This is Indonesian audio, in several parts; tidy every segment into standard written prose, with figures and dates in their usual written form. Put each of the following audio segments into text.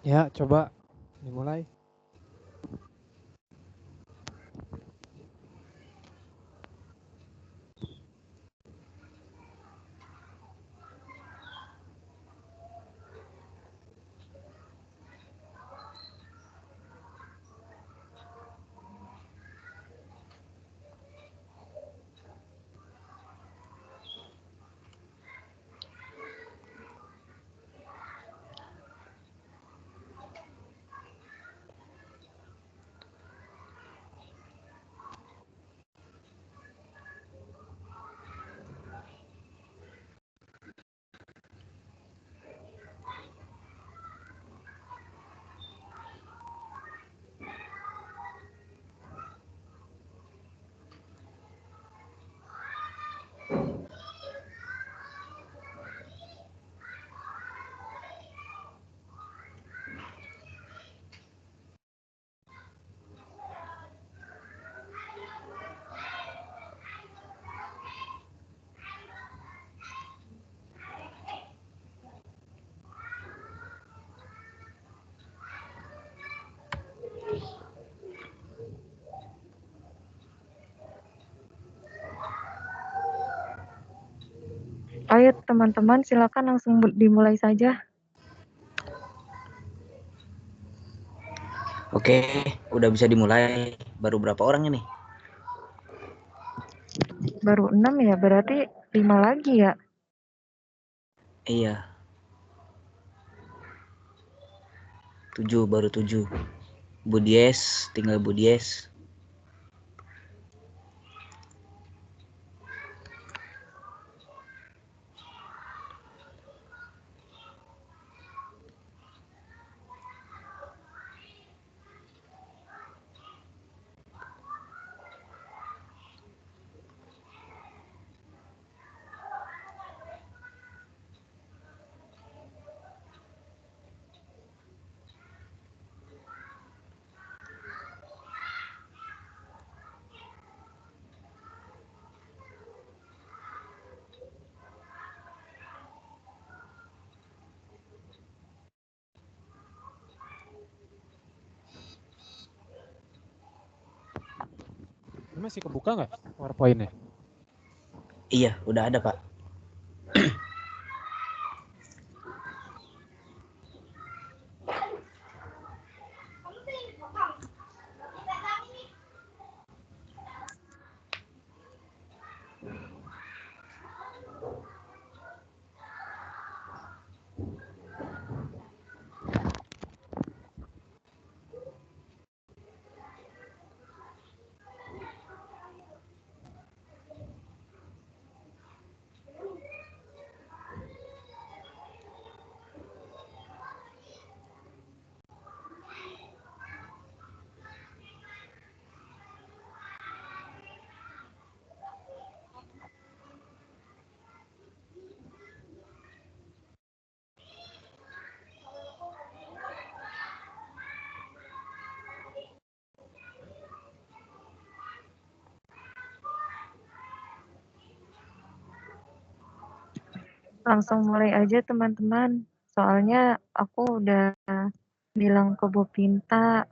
Ya, coba dimulai. Ayo teman-teman, silakan langsung dimulai saja. Oke, udah bisa dimulai. Baru berapa orang ini? Baru 6 ya, berarti 5 lagi ya. Iya. 7, baru 7. Budies, tinggal Budies. Ini masih kebuka nggak PowerPoint-nya? Iya, udah ada, Pak. Langsung mulai aja teman-teman. Soalnya aku udah bilang ke Bu Pinta.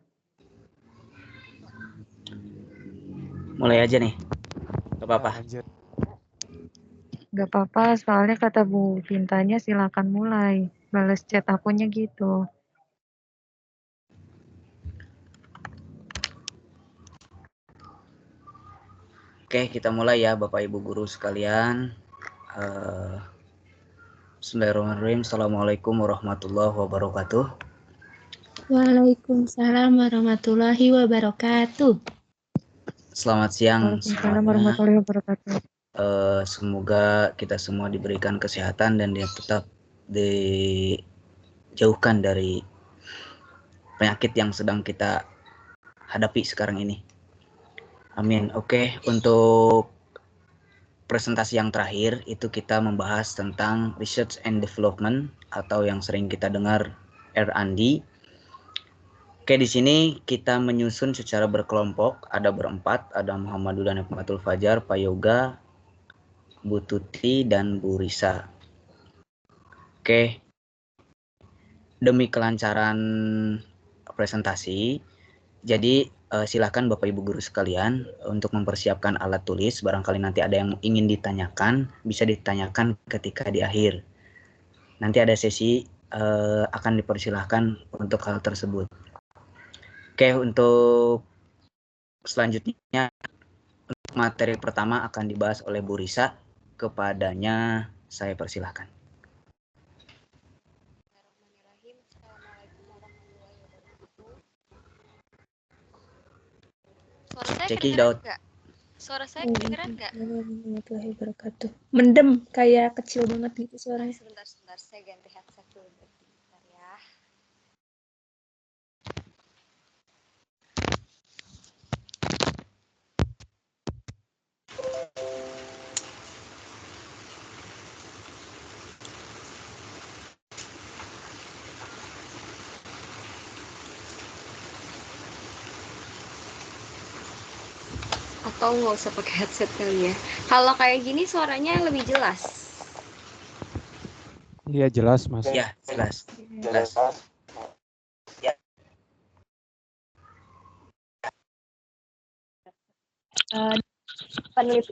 Mulai aja nih. Gak Ya, apa-apa. lanjut. Gak apa-apa, soalnya kata Bu Pintanya silakan mulai. Balas chat akunya gitu. Oke, kita mulai ya Bapak Ibu Guru sekalian. Bismillahirrahmanirrahim. Assalamualaikum warahmatullahi wabarakatuh. Waalaikumsalam warahmatullahi wabarakatuh. Selamat siang Waalaikumsalam semuanya. warahmatullahi wabarakatuh. Semoga kita semua diberikan kesehatan dan dia tetap dijauhkan dari penyakit yang sedang kita hadapi sekarang ini. Amin. Oke, untuk presentasi yang terakhir itu kita membahas tentang research and development atau yang sering kita dengar R&D. Oke, di sini kita menyusun secara berkelompok, ada berempat, ada Muhammadul dan Hikmatul Fajar, Pak Yoga, Bu Tuti, dan Bu Risa. Oke, demi kelancaran presentasi, jadi silakan Bapak Ibu guru sekalian untuk mempersiapkan alat tulis. Barangkali nanti ada yang ingin ditanyakan, bisa ditanyakan ketika di akhir. Nanti ada sesi akan dipersilahkan untuk hal tersebut. Oke, untuk selanjutnya materi pertama akan dibahas oleh Bu Risa. Kepadanya saya persilahkan. Suara saya Check it kedengeran out. nggak? Suara saya kedengeran nggak? Warahmatullahi wabarakatuh. Mendem, kayak kecil banget gitu suaranya. Sebentar, saya ganti headset dulu. Bentar ya. Atau nggak usah pakai headset kali ya. Kalau kayak gini suaranya lebih jelas. Iya jelas Mas. Ya, jelas. Jelas.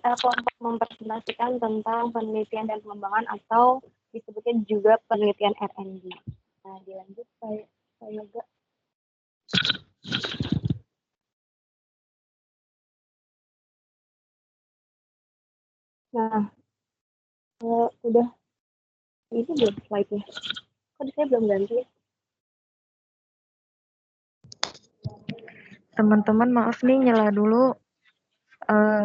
Kelompok mempresentasikan tentang penelitian dan pengembangan atau disebutnya juga penelitian R&D. Nah, dilanjut Pak Yoga. Nah, udah ini belum slide-nya. Kok saya belum ganti ya? Teman-teman maaf nih nyela dulu.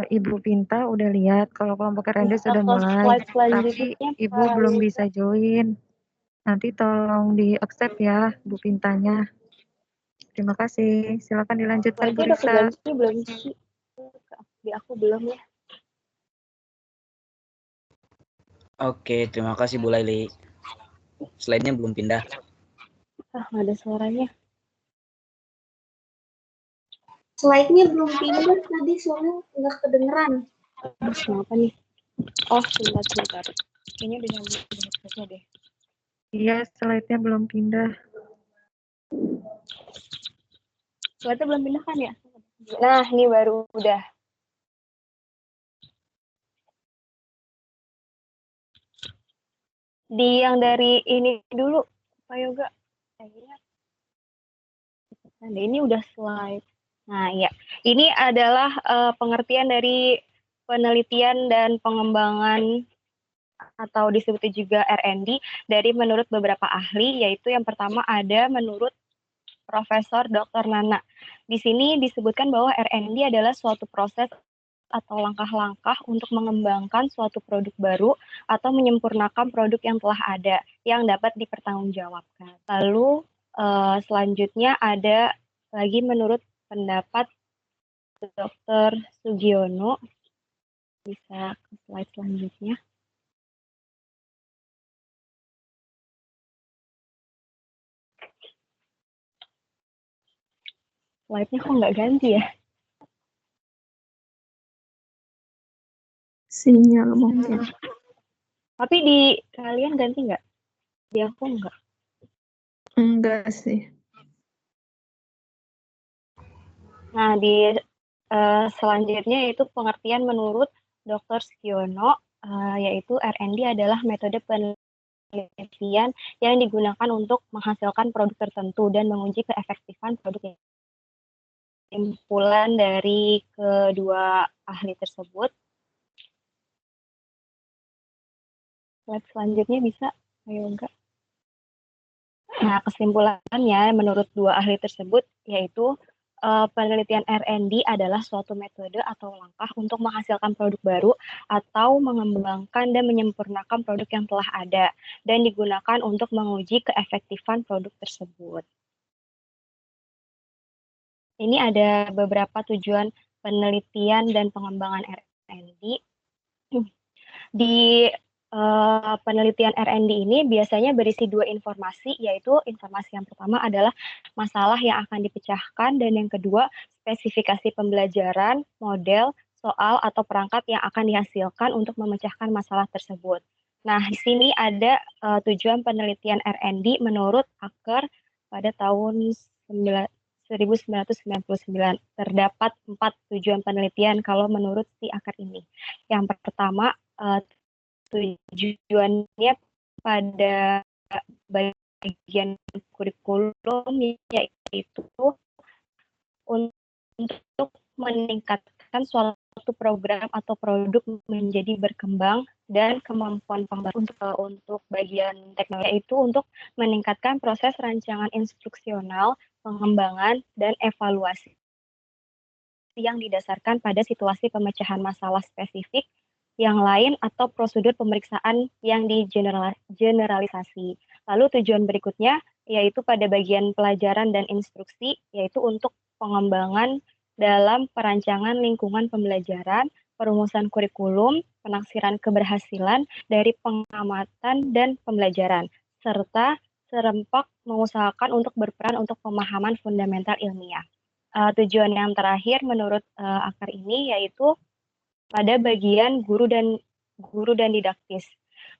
Ibu Pinta udah lihat kalau kelompok R&D sudah mulai, tapi Ibu belum bisa join. Nanti tolong di-accept ya Bu Pintanya. Terima kasih. Silakan dilanjutkan Bu Slide-nya udah Risa. keganti belum sih? Di aku belum ya. Oke, terima kasih Bu Laili. Slide-nya belum pindah. Nggak ada suaranya. Slide-nya belum pindah tadi soalnya nggak kedengeran. Terus kenapa nih? Oh, sebentar. Kayaknya udah nyambung ke headset-nya deh. Iya, slide-nya belum pindah. Slide-nya belum pindah kan ya? Nah, ini baru udah. Di yang dari ini dulu, Pak Yoga. Nah, ini udah slide. Nah, ya. Ini adalah pengertian dari penelitian dan pengembangan atau disebut juga R&D dari menurut beberapa ahli, yaitu yang pertama ada menurut Profesor Dr. Nana. Di sini disebutkan bahwa R&D adalah suatu proses atau langkah-langkah untuk mengembangkan suatu produk baru atau menyempurnakan produk yang telah ada yang dapat dipertanggungjawabkan. Lalu selanjutnya ada lagi menurut pendapat Dr. Sugiono. Bisa ke slide selanjutnya. Slide-nya kok nggak ganti ya? Sinyal mungkin. Tapi di kalian ganti nggak? Di aku nggak. Enggak sih. Nah, di selanjutnya itu pengertian menurut Dr. Sugiono, yaitu R&D adalah metode penelitian yang digunakan untuk menghasilkan produk tertentu dan menguji keefektifan produk yang kesimpulan dari kedua ahli tersebut. Slide selanjutnya bisa, ayo enggak. Nah, kesimpulannya menurut dua ahli tersebut yaitu penelitian R&D adalah suatu metode atau langkah untuk menghasilkan produk baru atau mengembangkan dan menyempurnakan produk yang telah ada dan digunakan untuk menguji keefektifan produk tersebut. Ini ada beberapa tujuan penelitian dan pengembangan R&D. Di penelitian R&D ini biasanya berisi dua informasi, yaitu informasi yang pertama adalah masalah yang akan dipecahkan, dan yang kedua spesifikasi pembelajaran, model, soal, atau perangkat yang akan dihasilkan untuk memecahkan masalah tersebut. Nah, di sini ada tujuan penelitian R&D menurut Acker pada tahun 1999. Terdapat 4 tujuan penelitian kalau menurut si Acker ini. Yang pertama, tujuannya pada bagian kurikulum yaitu untuk meningkatkan suatu program atau produk menjadi berkembang dan kemampuan pengembangan untuk bagian teknologi itu untuk meningkatkan proses rancangan instruksional, pengembangan, dan evaluasi yang didasarkan pada situasi pemecahan masalah spesifik yang lain atau prosedur pemeriksaan yang digeneralisasi. Lalu tujuan berikutnya yaitu pada bagian pelajaran dan instruksi, yaitu untuk pengembangan dalam perancangan lingkungan pembelajaran, perumusan kurikulum, penaksiran keberhasilan dari pengamatan dan pembelajaran, serta serempak mengusahakan untuk berperan untuk pemahaman fundamental ilmiah. Tujuan yang terakhir menurut Acker ini yaitu pada bagian guru dan didaktis.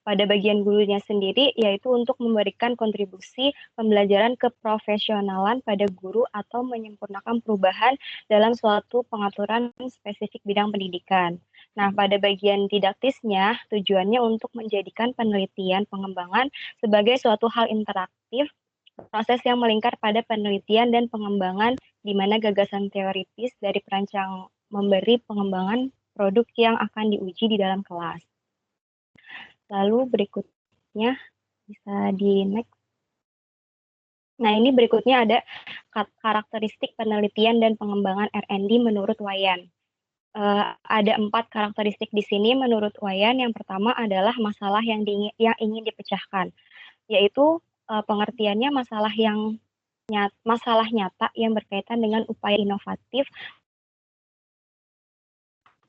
Pada bagian gurunya sendiri yaitu untuk memberikan kontribusi pembelajaran keprofesionalan pada guru atau menyempurnakan perubahan dalam suatu pengaturan spesifik bidang pendidikan. Nah, pada bagian didaktisnya tujuannya untuk menjadikan penelitian pengembangan sebagai suatu hal interaktif, proses yang melingkar pada penelitian dan pengembangan di mana gagasan teoritis dari perancang memberi pengembangan produk yang akan diuji di dalam kelas. Lalu berikutnya bisa di next. Nah, ini berikutnya ada karakteristik penelitian dan pengembangan R&D menurut Wayan. Ada 4 karakteristik di sini menurut Wayan. Yang pertama adalah masalah yang ingin dipecahkan, yaitu pengertiannya masalah nyata yang berkaitan dengan upaya inovatif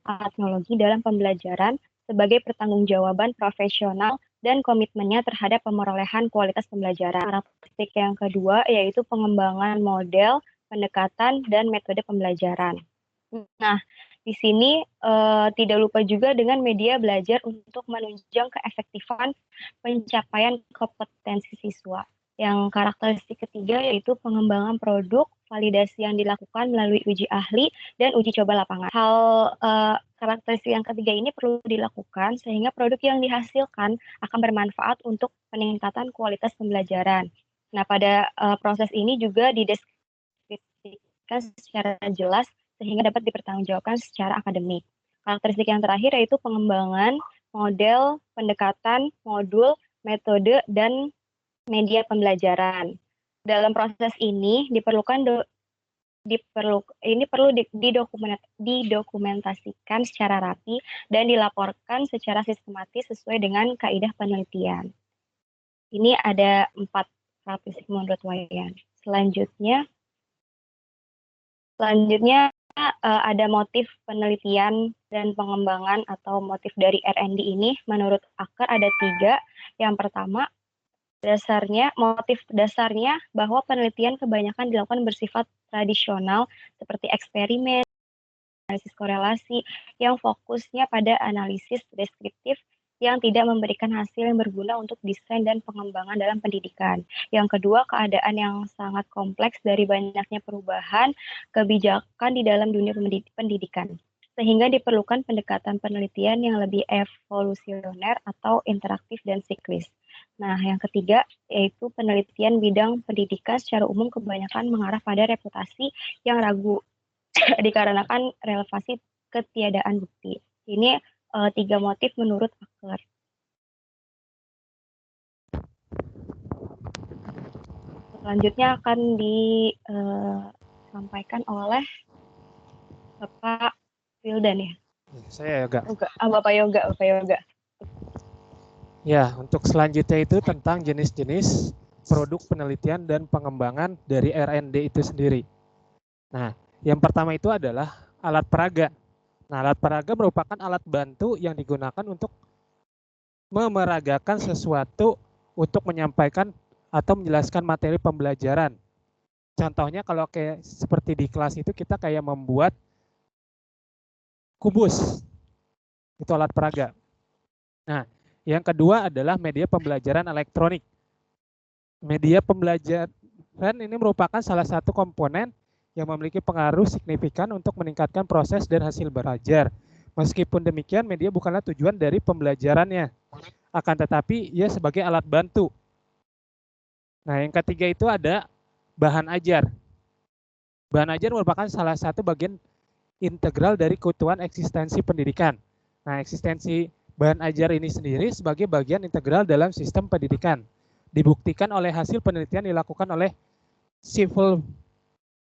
teknologi dalam pembelajaran sebagai pertanggungjawaban profesional dan komitmennya terhadap pemerolehan kualitas pembelajaran. Karakteristik yang kedua yaitu pengembangan model, pendekatan, dan metode pembelajaran. Nah, di sini tidak lupa juga dengan media belajar untuk menunjang keefektifan pencapaian kompetensi siswa. Yang karakteristik ketiga yaitu pengembangan produk, validasi yang dilakukan melalui uji ahli dan uji coba lapangan. Karakteristik yang ketiga ini perlu dilakukan sehingga produk yang dihasilkan akan bermanfaat untuk peningkatan kualitas pembelajaran. Nah, pada proses ini juga dideskripsikan secara jelas sehingga dapat dipertanggungjawabkan secara akademik. Karakteristik yang terakhir yaitu pengembangan model, pendekatan, modul, metode, dan media pembelajaran. Dalam proses ini perlu didokumentasikan secara rapi dan dilaporkan secara sistematis sesuai dengan kaidah penelitian. Ini ada 4 karakteristik menurut Wayan. Selanjutnya ada motif penelitian dan pengembangan atau motif dari R&D ini menurut Acker ada 3. Yang pertama, motif dasarnya bahwa penelitian kebanyakan dilakukan bersifat tradisional seperti eksperimen, analisis korelasi yang fokusnya pada analisis deskriptif yang tidak memberikan hasil yang berguna untuk desain dan pengembangan dalam pendidikan. Yang kedua, keadaan yang sangat kompleks dari banyaknya perubahan kebijakan di dalam dunia pendidikan, sehingga diperlukan pendekatan penelitian yang lebih evolusioner atau interaktif dan siklis. Nah, yang ketiga yaitu penelitian bidang pendidikan secara umum kebanyakan mengarah pada reputasi yang ragu dikarenakan relevansi ketiadaan bukti. Ini 3 motif menurut Acker. Selanjutnya akan disampaikan oleh Bapak Wildan ya. Saya Yoga. Bapak Yoga. Ya, untuk selanjutnya itu tentang jenis-jenis produk penelitian dan pengembangan dari R&D itu sendiri. Nah, yang pertama itu adalah alat peraga. Nah, alat peraga merupakan alat bantu yang digunakan untuk memeragakan sesuatu untuk menyampaikan atau menjelaskan materi pembelajaran. Contohnya kalau kayak seperti di kelas itu kita kayak membuat kubus. Itu alat peraga. Nah, Yang kedua adalah media pembelajaran elektronik. Media pembelajaran ini merupakan salah satu komponen yang memiliki pengaruh signifikan untuk meningkatkan proses dan hasil belajar. Meskipun demikian, media bukanlah tujuan dari pembelajarannya, akan tetapi ia sebagai alat bantu. Nah, yang ketiga itu ada bahan ajar. Bahan ajar merupakan salah satu bagian integral dari keutuhan eksistensi pendidikan. Nah, eksistensi bahan ajar ini sendiri sebagai bagian integral dalam sistem pendidikan. Dibuktikan oleh hasil penelitian dilakukan oleh Civil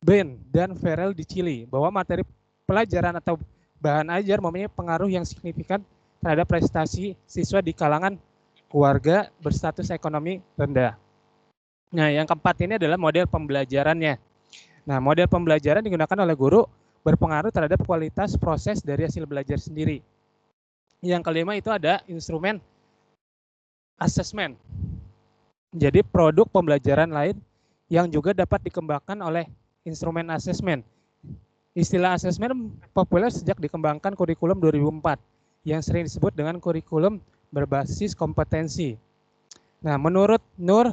Ben dan Farrell di Chili bahwa materi pelajaran atau bahan ajar mempunyai pengaruh yang signifikan terhadap prestasi siswa di kalangan keluarga berstatus ekonomi rendah. Nah, yang keempat ini adalah model pembelajarannya. Nah, model pembelajaran digunakan oleh guru berpengaruh terhadap kualitas proses dari hasil belajar sendiri. Yang kelima itu ada instrumen assessment. Jadi produk pembelajaran lain yang juga dapat dikembangkan oleh instrumen assessment. Istilah assessment populer sejak dikembangkan kurikulum 2004 yang sering disebut dengan kurikulum berbasis kompetensi. Nah, menurut Nur,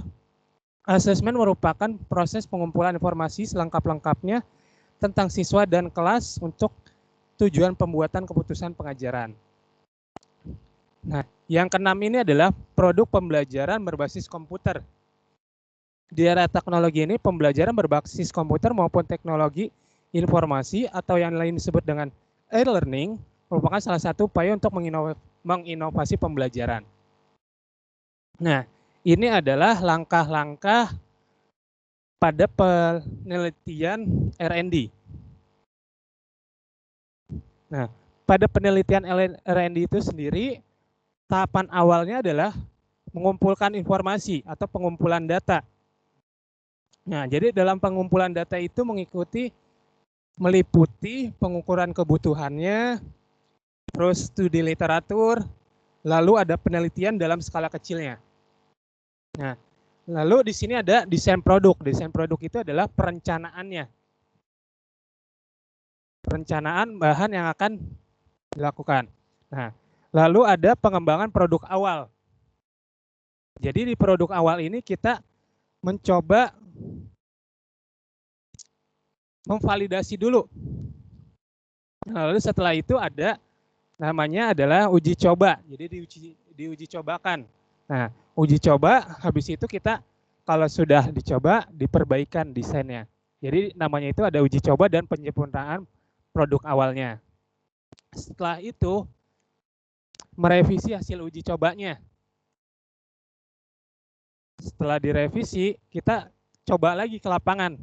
assessment merupakan proses pengumpulan informasi selengkap-lengkapnya tentang siswa dan kelas untuk tujuan pembuatan keputusan pengajaran. Nah, yang keenam ini adalah produk pembelajaran berbasis komputer. Di era teknologi ini, pembelajaran berbasis komputer maupun teknologi informasi atau yang lain disebut dengan e-learning merupakan salah satu upaya untuk menginovasi pembelajaran. Nah, ini adalah langkah-langkah pada penelitian R&D. Nah, pada penelitian R&D itu sendiri, tahapan awalnya adalah mengumpulkan informasi atau pengumpulan data. Nah, jadi dalam pengumpulan data itu meliputi pengukuran kebutuhannya, terus studi literatur, lalu ada penelitian dalam skala kecilnya. Nah, lalu di sini ada desain produk. Desain produk itu adalah perencanaannya. Perencanaan bahan yang akan dilakukan. Nah, lalu ada pengembangan produk awal. Jadi di produk awal ini kita mencoba memvalidasi dulu. Nah, lalu setelah itu ada namanya adalah uji coba. Jadi diuji cobakan. Nah, uji coba habis itu kita kalau sudah dicoba diperbaikan desainnya. Jadi namanya itu ada uji coba dan penyempurnaan produk awalnya. Setelah itu merevisi hasil uji cobanya. Setelah direvisi, kita coba lagi ke lapangan.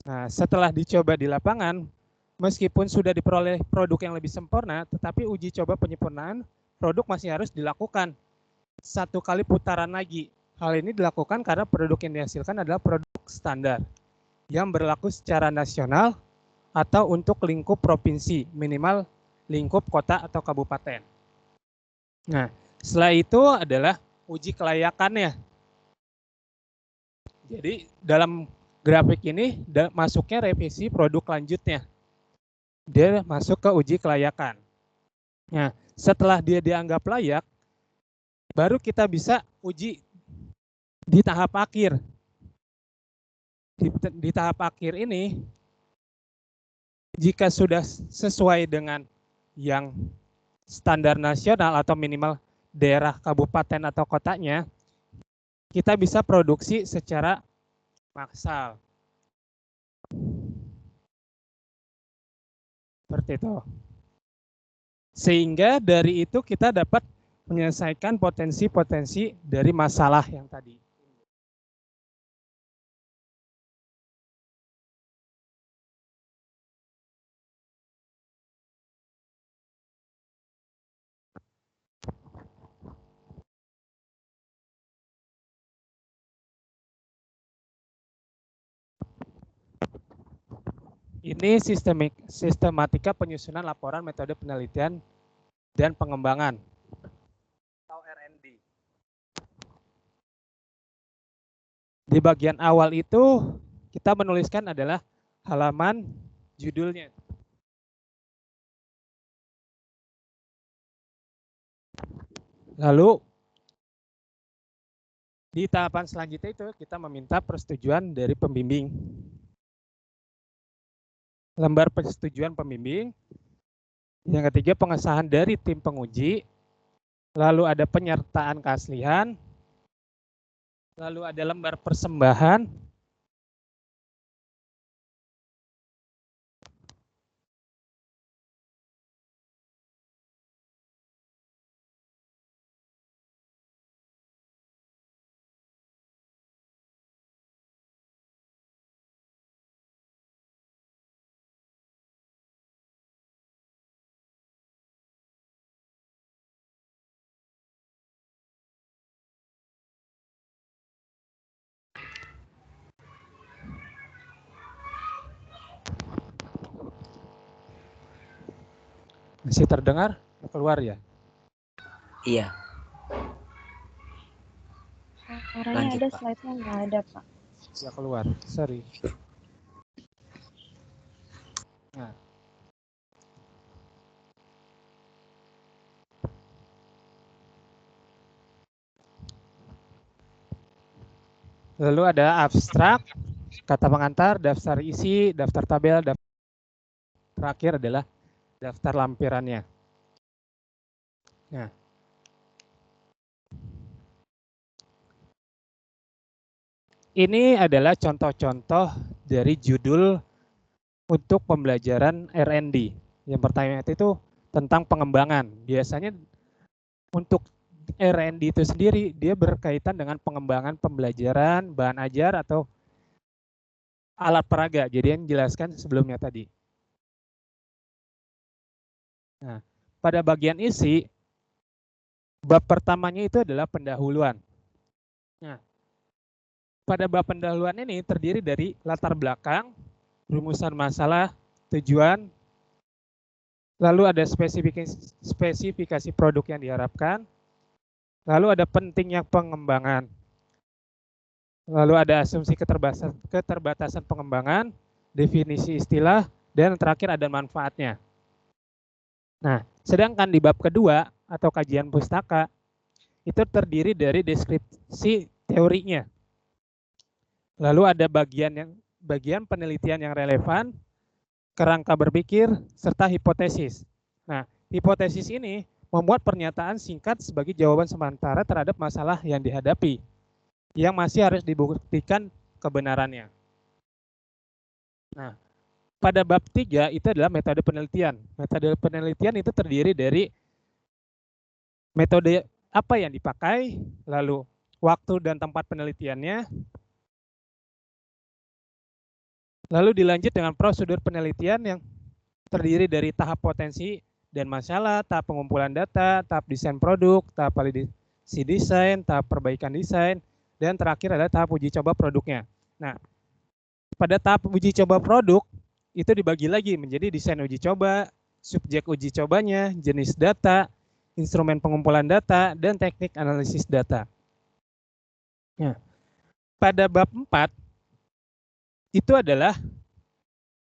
Nah, setelah dicoba di lapangan, meskipun sudah diperoleh produk yang lebih sempurna, tetapi uji coba penyempurnaan produk masih harus dilakukan 1 kali putaran lagi. Hal ini dilakukan karena produk yang dihasilkan adalah produk standar yang berlaku secara nasional atau untuk lingkup provinsi, minimal lingkup kota atau kabupaten. Nah, setelah itu adalah uji kelayakannya. Jadi dalam grafik ini masuknya revisi produk lanjutnya. Dia masuk ke uji kelayakan. Nah, setelah dia dianggap layak, baru kita bisa uji di tahap akhir. Di tahap akhir ini, jika sudah sesuai dengan yang standar nasional atau minimal daerah kabupaten atau kotanya, kita bisa produksi secara massal. Seperti itu. Sehingga dari itu kita dapat menyelesaikan potensi-potensi dari masalah yang tadi. Ini sistematika penyusunan laporan metode penelitian dan pengembangan atau R&D. Di bagian awal itu kita menuliskan adalah halaman judulnya. Lalu di tahapan selanjutnya itu kita meminta persetujuan dari pembimbing. Lembar persetujuan pembimbing. Yang ketiga pengesahan dari tim penguji. Lalu ada penyertaan keaslian. Lalu ada lembar persembahan. Masih terdengar? Keluar ya? Iya. Suaranya Lanjut, ada, Pak. slide-nya nggak ada, Pak. Ya keluar, sorry. Nah. Lalu ada abstrak, kata pengantar, daftar isi, daftar tabel, daftar terakhir adalah daftar lampirannya. Nah, ini adalah contoh-contoh dari judul untuk pembelajaran R&D. Yang pertama itu tentang pengembangan. Biasanya untuk R&D itu sendiri dia berkaitan dengan pengembangan pembelajaran, bahan ajar atau alat peraga. Jadi yang dijelaskan sebelumnya tadi. Nah, pada bagian isi, bab pertamanya itu adalah pendahuluan. Nah, pada bab pendahuluan ini terdiri dari latar belakang, rumusan masalah, tujuan, lalu ada spesifikasi produk yang diharapkan, lalu ada pentingnya pengembangan, lalu ada asumsi keterbatasan pengembangan, definisi istilah, dan terakhir ada manfaatnya. Nah, sedangkan di bab kedua atau kajian pustaka, itu terdiri dari deskripsi teorinya. Lalu ada bagian penelitian yang relevan, kerangka berpikir, serta hipotesis. Nah, hipotesis ini membuat pernyataan singkat sebagai jawaban sementara terhadap masalah yang dihadapi, yang masih harus dibuktikan kebenarannya. Nah, pada bab 3 itu adalah metode penelitian. Metode penelitian itu terdiri dari metode apa yang dipakai, lalu waktu dan tempat penelitiannya, lalu dilanjut dengan prosedur penelitian yang terdiri dari tahap potensi dan masalah, tahap pengumpulan data, tahap desain produk, tahap validasi desain, tahap perbaikan desain, dan terakhir adalah tahap uji coba produknya. Nah, pada tahap uji coba produk, itu dibagi lagi menjadi desain uji coba, subjek uji cobanya, jenis data, instrumen pengumpulan data, dan teknik analisis data. Nah, pada bab 4, itu adalah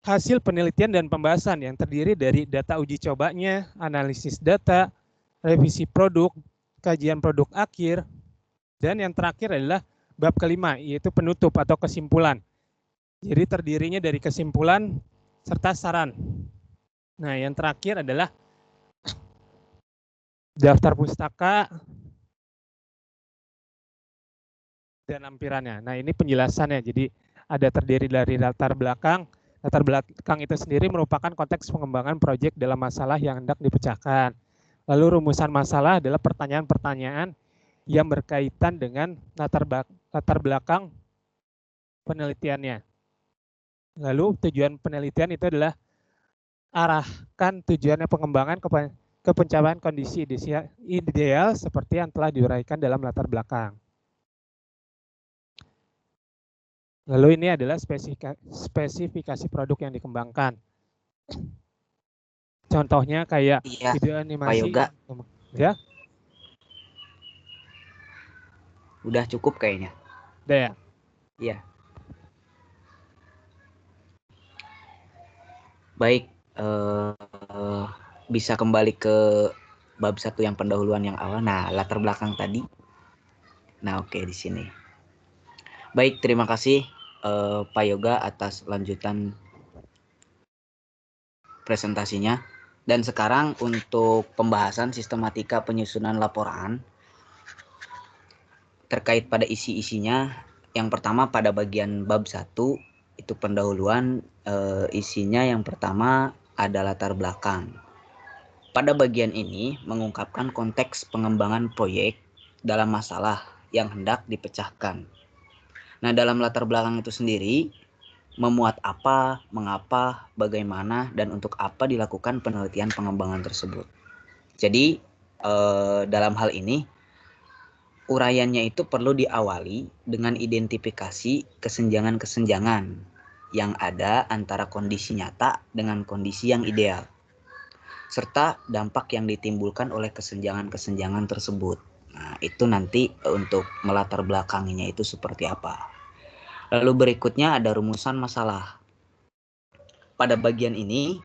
hasil penelitian dan pembahasan yang terdiri dari data uji cobanya, analisis data, revisi produk, kajian produk akhir, dan yang terakhir adalah bab kelima, yaitu penutup atau kesimpulan. Jadi terdirinya dari kesimpulan serta saran. Nah, yang terakhir adalah daftar pustaka dan lampirannya. Nah, ini penjelasannya. Jadi ada terdiri dari latar belakang. Latar belakang itu sendiri merupakan konteks pengembangan proyek dalam masalah yang hendak dipecahkan. Lalu rumusan masalah adalah pertanyaan-pertanyaan yang berkaitan dengan latar belakang penelitiannya. Lalu tujuan penelitian itu adalah arahkan tujuannya pengembangan ke pencapaian kondisi ideal seperti yang telah diuraikan dalam latar belakang. Lalu ini adalah spesifikasi produk yang dikembangkan. Contohnya kayak video animasi. Pak Yoga. Ya. Udah cukup kayaknya. Udah ya? Iya. Baik, bisa kembali ke bab 1 yang pendahuluan yang awal. Nah, latar belakang tadi. Nah, oke di sini. Baik, terima kasih Pak Yoga atas lanjutan presentasinya. Dan sekarang untuk pembahasan sistematika penyusunan laporan terkait pada isi-isinya. Yang pertama pada bagian bab 1 itu pendahuluan, isinya yang pertama ada latar belakang. Pada bagian ini mengungkapkan konteks pengembangan proyek dalam masalah yang hendak dipecahkan. Nah, dalam latar belakang itu sendiri memuat apa, mengapa, bagaimana, dan untuk apa dilakukan penelitian pengembangan tersebut. Jadi dalam hal ini uraiannya itu perlu diawali dengan identifikasi kesenjangan-kesenjangan yang ada antara kondisi nyata dengan kondisi yang ideal, serta dampak yang ditimbulkan oleh kesenjangan-kesenjangan tersebut. Nah, itu nanti untuk melatar belakanginya itu seperti apa. Lalu berikutnya ada rumusan masalah. Pada bagian ini,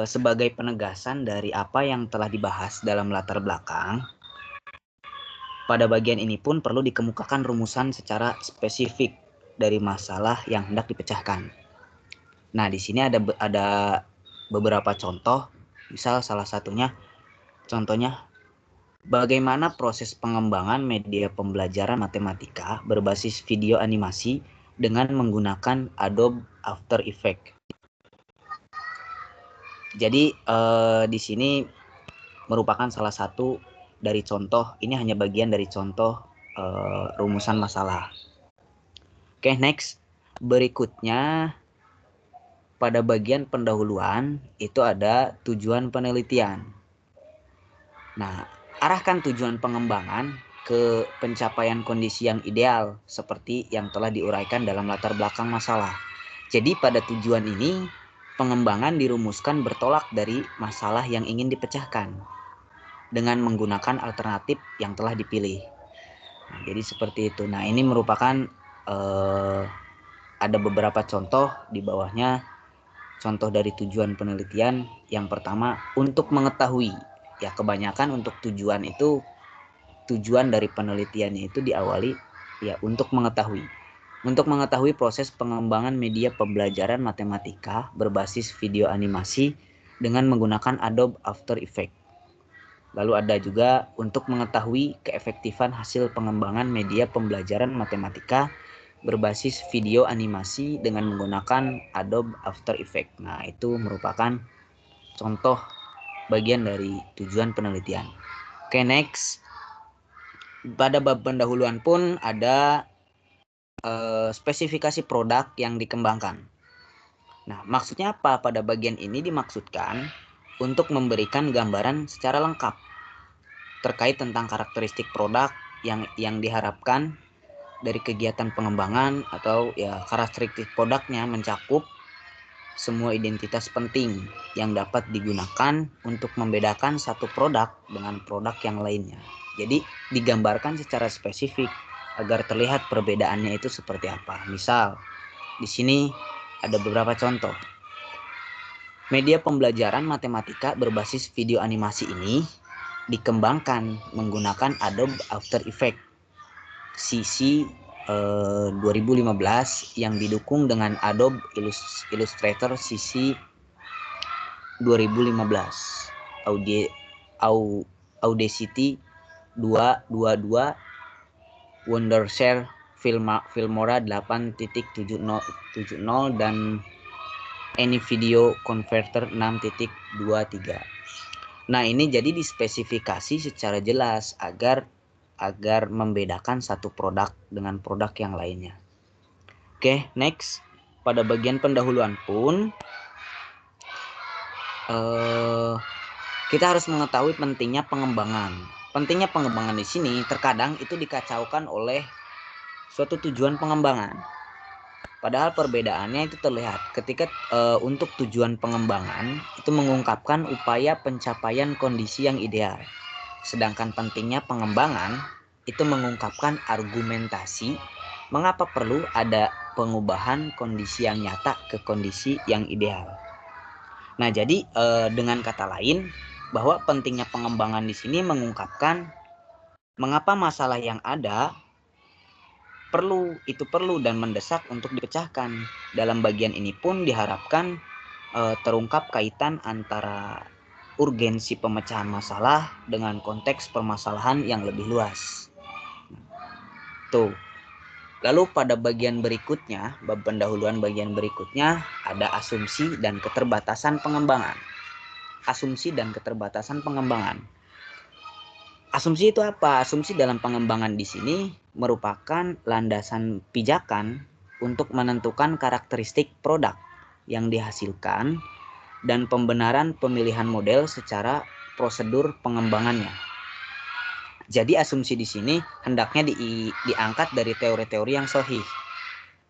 sebagai penegasan dari apa yang telah dibahas dalam latar belakang, pada bagian ini pun perlu dikemukakan rumusan secara spesifik dari masalah yang hendak dipecahkan. Nah, di sini ada beberapa contoh. Misal salah satunya, contohnya bagaimana proses pengembangan media pembelajaran matematika berbasis video animasi dengan menggunakan Adobe After Effects. Jadi di sini merupakan salah satu dari contoh, ini hanya bagian dari contoh rumusan masalah. Oke, next. Berikutnya pada bagian pendahuluan itu ada tujuan penelitian. Nah, arahkan tujuan pengembangan ke pencapaian kondisi yang ideal seperti yang telah diuraikan dalam latar belakang masalah. Jadi pada tujuan ini pengembangan dirumuskan bertolak dari masalah yang ingin dipecahkan dengan menggunakan alternatif yang telah dipilih. Nah, jadi seperti itu. Nah, ini merupakan ada beberapa contoh di bawahnya. Contoh dari tujuan penelitian yang pertama untuk mengetahui. Ya, kebanyakan untuk tujuan itu, tujuan dari penelitiannya itu diawali ya untuk mengetahui. Untuk mengetahui proses pengembangan media pembelajaran matematika berbasis video animasi dengan menggunakan Adobe After Effects. Lalu ada juga untuk mengetahui keefektifan hasil pengembangan media pembelajaran matematika berbasis video animasi dengan menggunakan Adobe After Effects. Nah, itu merupakan contoh bagian dari tujuan penelitian. Oke, next. Pada bab pendahuluan pun ada spesifikasi produk yang dikembangkan. Nah, maksudnya apa? Pada bagian ini dimaksudkan untuk memberikan gambaran secara lengkap terkait tentang karakteristik produk yang diharapkan dari kegiatan pengembangan, atau ya karakteristik produknya mencakup semua identitas penting yang dapat digunakan untuk membedakan satu produk dengan produk yang lainnya. Jadi digambarkan secara spesifik agar terlihat perbedaannya itu seperti apa. Misal di sini ada beberapa contoh. Media pembelajaran matematika berbasis video animasi ini dikembangkan menggunakan Adobe After Effects CC 2015 yang didukung dengan Adobe Illustrator CC 2015, Audacity 222, Wondershare Filmora 8.70 dan AnyVideo Converter 6.23. Nah, ini jadi dispesifikasi secara jelas agar membedakan satu produk dengan produk yang lainnya. Oke, next. Pada bagian pendahuluan pun kita harus mengetahui pentingnya pengembangan. Pentingnya pengembangan di sini terkadang itu dikacaukan oleh suatu tujuan pengembangan. Padahal perbedaannya itu terlihat ketika untuk tujuan pengembangan itu mengungkapkan upaya pencapaian kondisi yang ideal. Sedangkan pentingnya pengembangan itu mengungkapkan argumentasi mengapa perlu ada pengubahan kondisi yang nyata ke kondisi yang ideal. Nah, jadi dengan kata lain, bahwa pentingnya pengembangan di sini mengungkapkan mengapa masalah yang ada perlu dan mendesak untuk dipecahkan. Dalam bagian ini pun diharapkan terungkap kaitan antara urgensi pemecahan masalah dengan konteks permasalahan yang lebih luas. Tuh. Lalu pada bagian berikutnya, bab pendahuluan bagian berikutnya ada asumsi dan keterbatasan pengembangan. Asumsi dan keterbatasan pengembangan. Asumsi itu apa? Asumsi dalam pengembangan di sini merupakan landasan pijakan untuk menentukan karakteristik produk yang dihasilkan dan pembenaran pemilihan model secara prosedur pengembangannya. Jadi asumsi di sini hendaknya diangkat dari teori-teori yang sahih,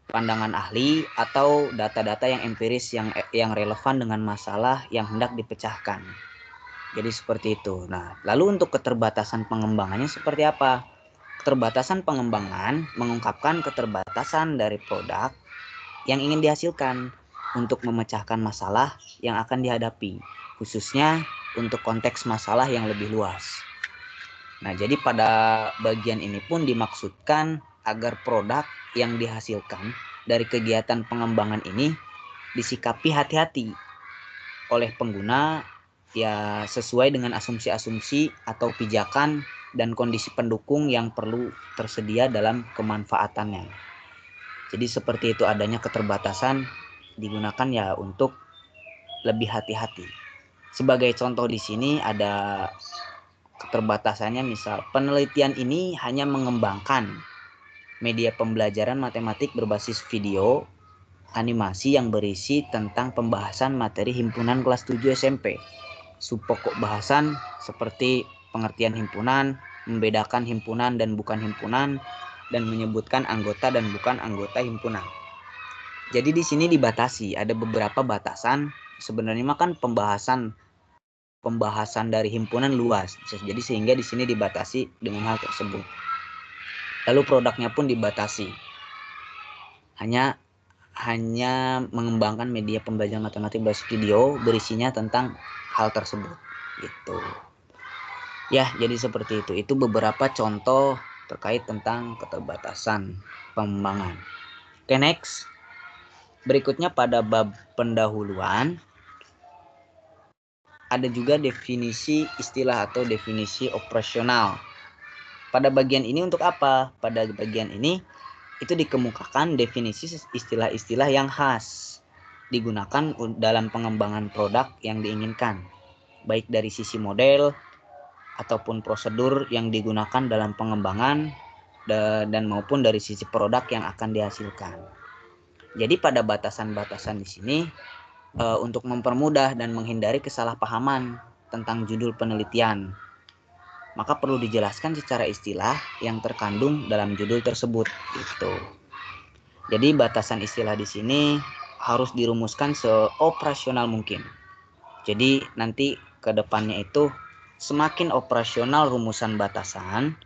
pandangan ahli atau data-data yang empiris yang relevan dengan masalah yang hendak dipecahkan. Jadi seperti itu. Nah, lalu untuk keterbatasan pengembangannya seperti apa? Keterbatasan pengembangan mengungkapkan keterbatasan dari produk yang ingin dihasilkan untuk memecahkan masalah yang akan dihadapi, khususnya untuk konteks masalah yang lebih luas. Nah, jadi pada bagian ini pun dimaksudkan agar produk yang dihasilkan dari kegiatan pengembangan ini disikapi hati-hati oleh pengguna ya sesuai dengan asumsi-asumsi atau pijakan dan kondisi pendukung yang perlu tersedia dalam kemanfaatannya. Jadi seperti itu, adanya keterbatasan digunakan ya untuk lebih hati-hati. Sebagai contoh di sini ada keterbatasannya, misal penelitian ini hanya mengembangkan media pembelajaran matematik berbasis video animasi yang berisi tentang pembahasan materi himpunan kelas 7 SMP. Subpokok bahasan seperti pengertian himpunan, membedakan himpunan dan bukan himpunan, dan menyebutkan anggota dan bukan anggota himpunan. Jadi di sini dibatasi, ada beberapa batasan. Sebenarnya kan pembahasan dari himpunan luas, jadi sehingga di sini dibatasi dengan hal tersebut. Lalu produknya pun dibatasi, hanya mengembangkan media pembelajaran matematik berbasis video berisinya tentang hal tersebut, gitu. Ya, jadi seperti itu. Itu beberapa contoh terkait tentang keterbatasan pengembangan. Oke, next. Berikutnya pada bab pendahuluan ada juga definisi istilah atau definisi operasional. Pada bagian ini untuk apa? Pada bagian ini itu dikemukakan definisi istilah-istilah yang khas digunakan dalam pengembangan produk yang diinginkan, baik dari sisi model ataupun prosedur yang digunakan dalam pengembangan dan maupun dari sisi produk yang akan dihasilkan. Jadi pada batasan-batasan di sini untuk mempermudah dan menghindari kesalahpahaman tentang judul penelitian, maka perlu dijelaskan secara istilah yang terkandung dalam judul tersebut, gitu. Jadi batasan istilah di sini harus dirumuskan seoperasional mungkin. Jadi nanti ke depannya itu semakin operasional rumusan batasan,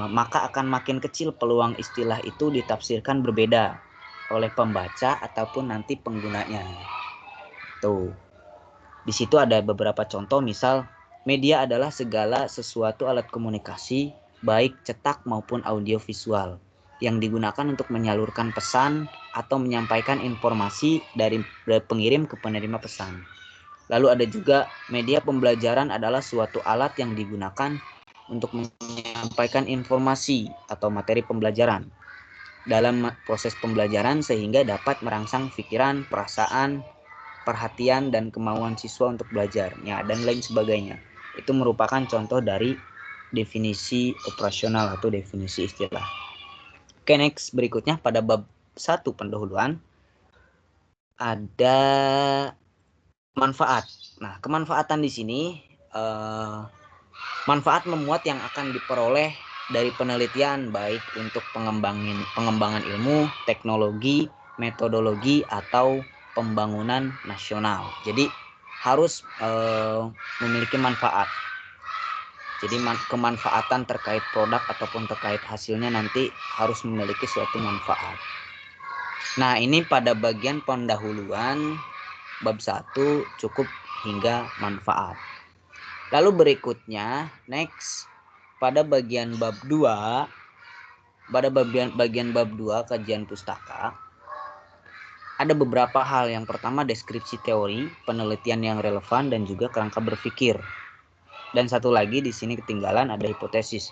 maka akan makin kecil peluang istilah itu ditafsirkan berbeda oleh pembaca ataupun nanti penggunanya. Tuh. Di situ ada beberapa contoh, misal media adalah segala sesuatu alat komunikasi baik cetak maupun audiovisual yang digunakan untuk menyalurkan pesan atau menyampaikan informasi dari pengirim ke penerima pesan. Lalu ada juga media pembelajaran adalah suatu alat yang digunakan untuk menyampaikan informasi atau materi pembelajaran dalam proses pembelajaran sehingga dapat merangsang pikiran, perasaan, perhatian, dan kemauan siswa untuk belajar, ya, dan lain sebagainya. Itu merupakan contoh dari definisi operasional atau definisi istilah. Oke, next. Berikutnya pada bab 1 pendahuluan ada manfaat. Nah, kemanfaatan di sini manfaat memuat yang akan diperoleh dari penelitian baik untuk pengembangan ilmu, teknologi, metodologi atau pembangunan nasional. Jadi harus memiliki manfaat. Jadi kemanfaatan terkait produk ataupun terkait hasilnya nanti harus memiliki suatu manfaat. Nah, ini pada bagian pendahuluan bab 1 cukup hingga manfaat. Lalu berikutnya, next, pada bagian bab 2, pada bagian bab 2 kajian pustaka, ada beberapa hal. Yang pertama deskripsi teori, penelitian yang relevan, dan juga kerangka berpikir. Dan satu lagi di sini ketinggalan ada hipotesis.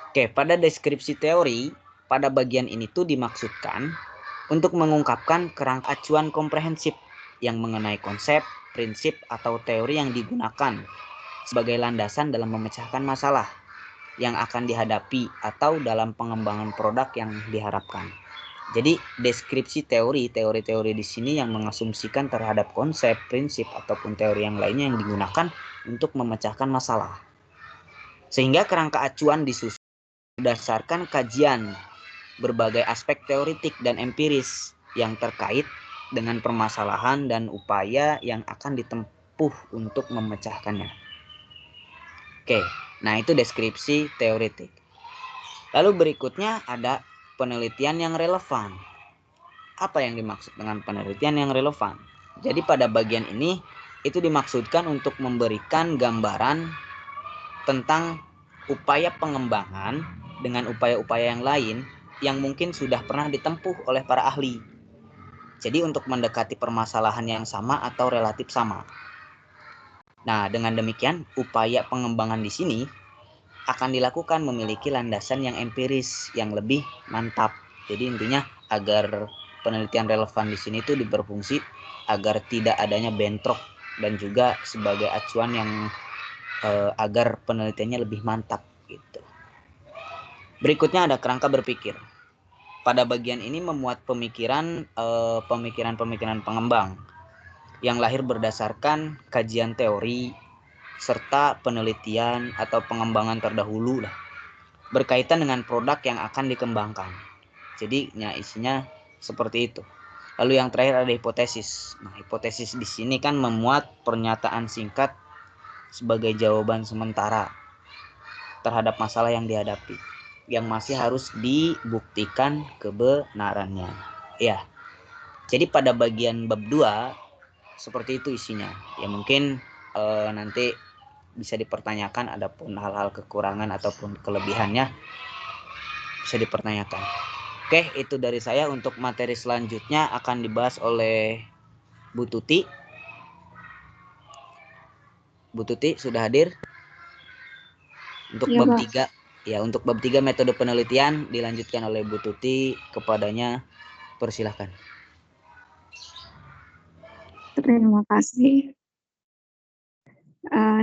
Oke, pada deskripsi teori, pada bagian ini tuh dimaksudkan untuk mengungkapkan kerangka acuan komprehensif yang mengenai konsep, prinsip, atau teori yang digunakan sebagai landasan dalam memecahkan masalah yang akan dihadapi atau dalam pengembangan produk yang diharapkan. Jadi deskripsi teori-teori di sini yang mengasumsikan terhadap konsep, prinsip, ataupun teori yang lainnya yang digunakan untuk memecahkan masalah. Sehingga kerangka acuan disusun berdasarkan kajian berbagai aspek teoritik dan empiris yang terkait dengan permasalahan dan upaya yang akan ditempuh untuk memecahkannya. Oke, nah itu deskripsi teoritik. Lalu berikutnya ada penelitian yang relevan. Apa yang dimaksud dengan penelitian yang relevan? Jadi pada bagian ini itu dimaksudkan untuk memberikan gambaran tentang upaya pengembangan dengan upaya-upaya yang lain yang mungkin sudah pernah ditempuh oleh para ahli. Jadi untuk mendekati permasalahan yang sama atau relatif sama. Nah, dengan demikian upaya pengembangan di sini akan dilakukan memiliki landasan yang empiris yang lebih mantap. Jadi intinya agar penelitian relevan di sini itu berfungsi agar tidak adanya bentrok dan juga sebagai acuan yang agar penelitiannya lebih mantap gitu. Berikutnya ada kerangka berpikir. Pada bagian ini memuat pemikiran-pemikiran pengembang yang lahir berdasarkan kajian teori serta penelitian atau pengembangan terdahulu lah, berkaitan dengan produk yang akan dikembangkan. Jadi isinya seperti itu. Lalu yang terakhir ada hipotesis. Nah, hipotesis di sini kan memuat pernyataan singkat sebagai jawaban sementara terhadap masalah yang dihadapi, yang masih harus dibuktikan kebenarannya. Ya. Jadi pada bagian bab 2 seperti itu isinya. Ya mungkin nanti bisa dipertanyakan, adapun hal-hal kekurangan ataupun kelebihannya bisa dipertanyakan. Oke, itu dari saya. Untuk materi selanjutnya akan dibahas oleh Bu Tuti. Bu Tuti sudah hadir? Untuk Ya, bab Pak. 3, ya untuk bab 3 metode penelitian dilanjutkan oleh Bu Tuti. Kepadanya persilahkan. Terima kasih.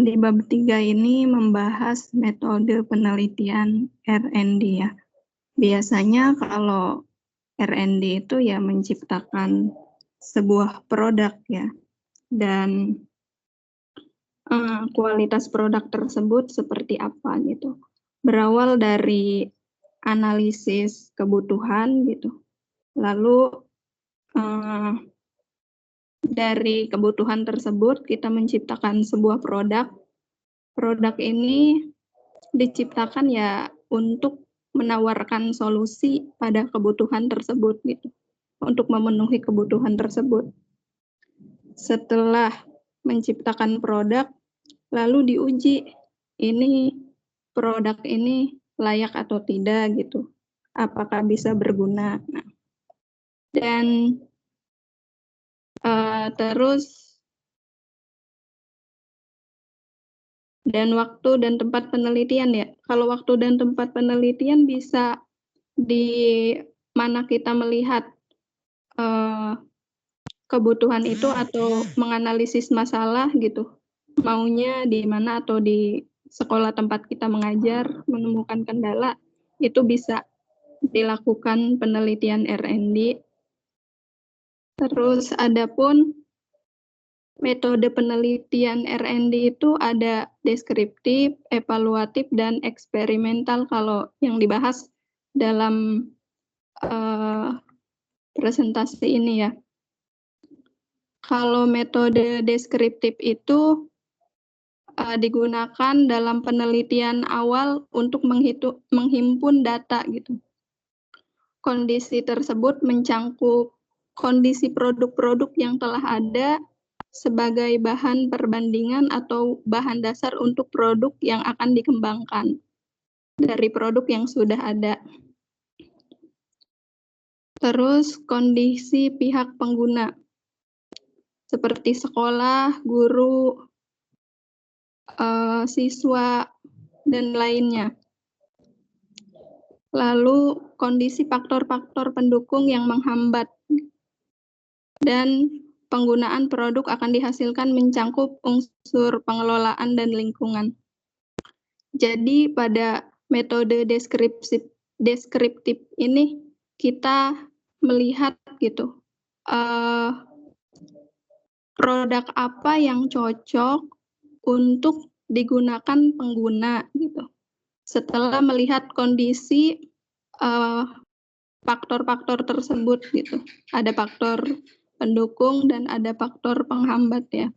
Di bab 3 ini membahas metode penelitian R&D ya. Biasanya kalau R&D itu ya menciptakan sebuah produk ya. Dan kualitas produk tersebut seperti apa gitu. Berawal dari analisis kebutuhan gitu. Lalu dari kebutuhan tersebut kita menciptakan sebuah produk. Produk ini diciptakan ya untuk menawarkan solusi pada kebutuhan tersebut gitu. Untuk memenuhi kebutuhan tersebut. Setelah menciptakan produk, lalu diuji produk ini layak atau tidak gitu. Apakah bisa berguna. Nah, dan terus dan waktu dan tempat penelitian ya. Kalau waktu dan tempat penelitian bisa di mana kita melihat kebutuhan itu atau menganalisis masalah gitu. Maunya di mana atau di sekolah tempat kita mengajar, menemukan kendala, itu bisa dilakukan penelitian R&D. Terus adapun metode penelitian R&D itu ada deskriptif, evaluatif, dan eksperimental kalau yang dibahas dalam presentasi ini ya. Kalau metode deskriptif itu digunakan dalam penelitian awal untuk menghimpun data gitu. Kondisi tersebut mencangkup kondisi produk-produk yang telah ada sebagai bahan perbandingan atau bahan dasar untuk produk yang akan dikembangkan dari produk yang sudah ada. Terus kondisi pihak pengguna, seperti sekolah, guru, siswa, dan lainnya. Lalu kondisi faktor-faktor pendukung yang menghambat dan penggunaan produk akan dihasilkan mencangkup unsur pengelolaan dan lingkungan. Jadi pada metode deskriptif ini kita melihat gitu produk apa yang cocok untuk digunakan pengguna gitu. Setelah melihat kondisi faktor-faktor tersebut gitu. Ada faktor pendukung dan ada faktor penghambat ya.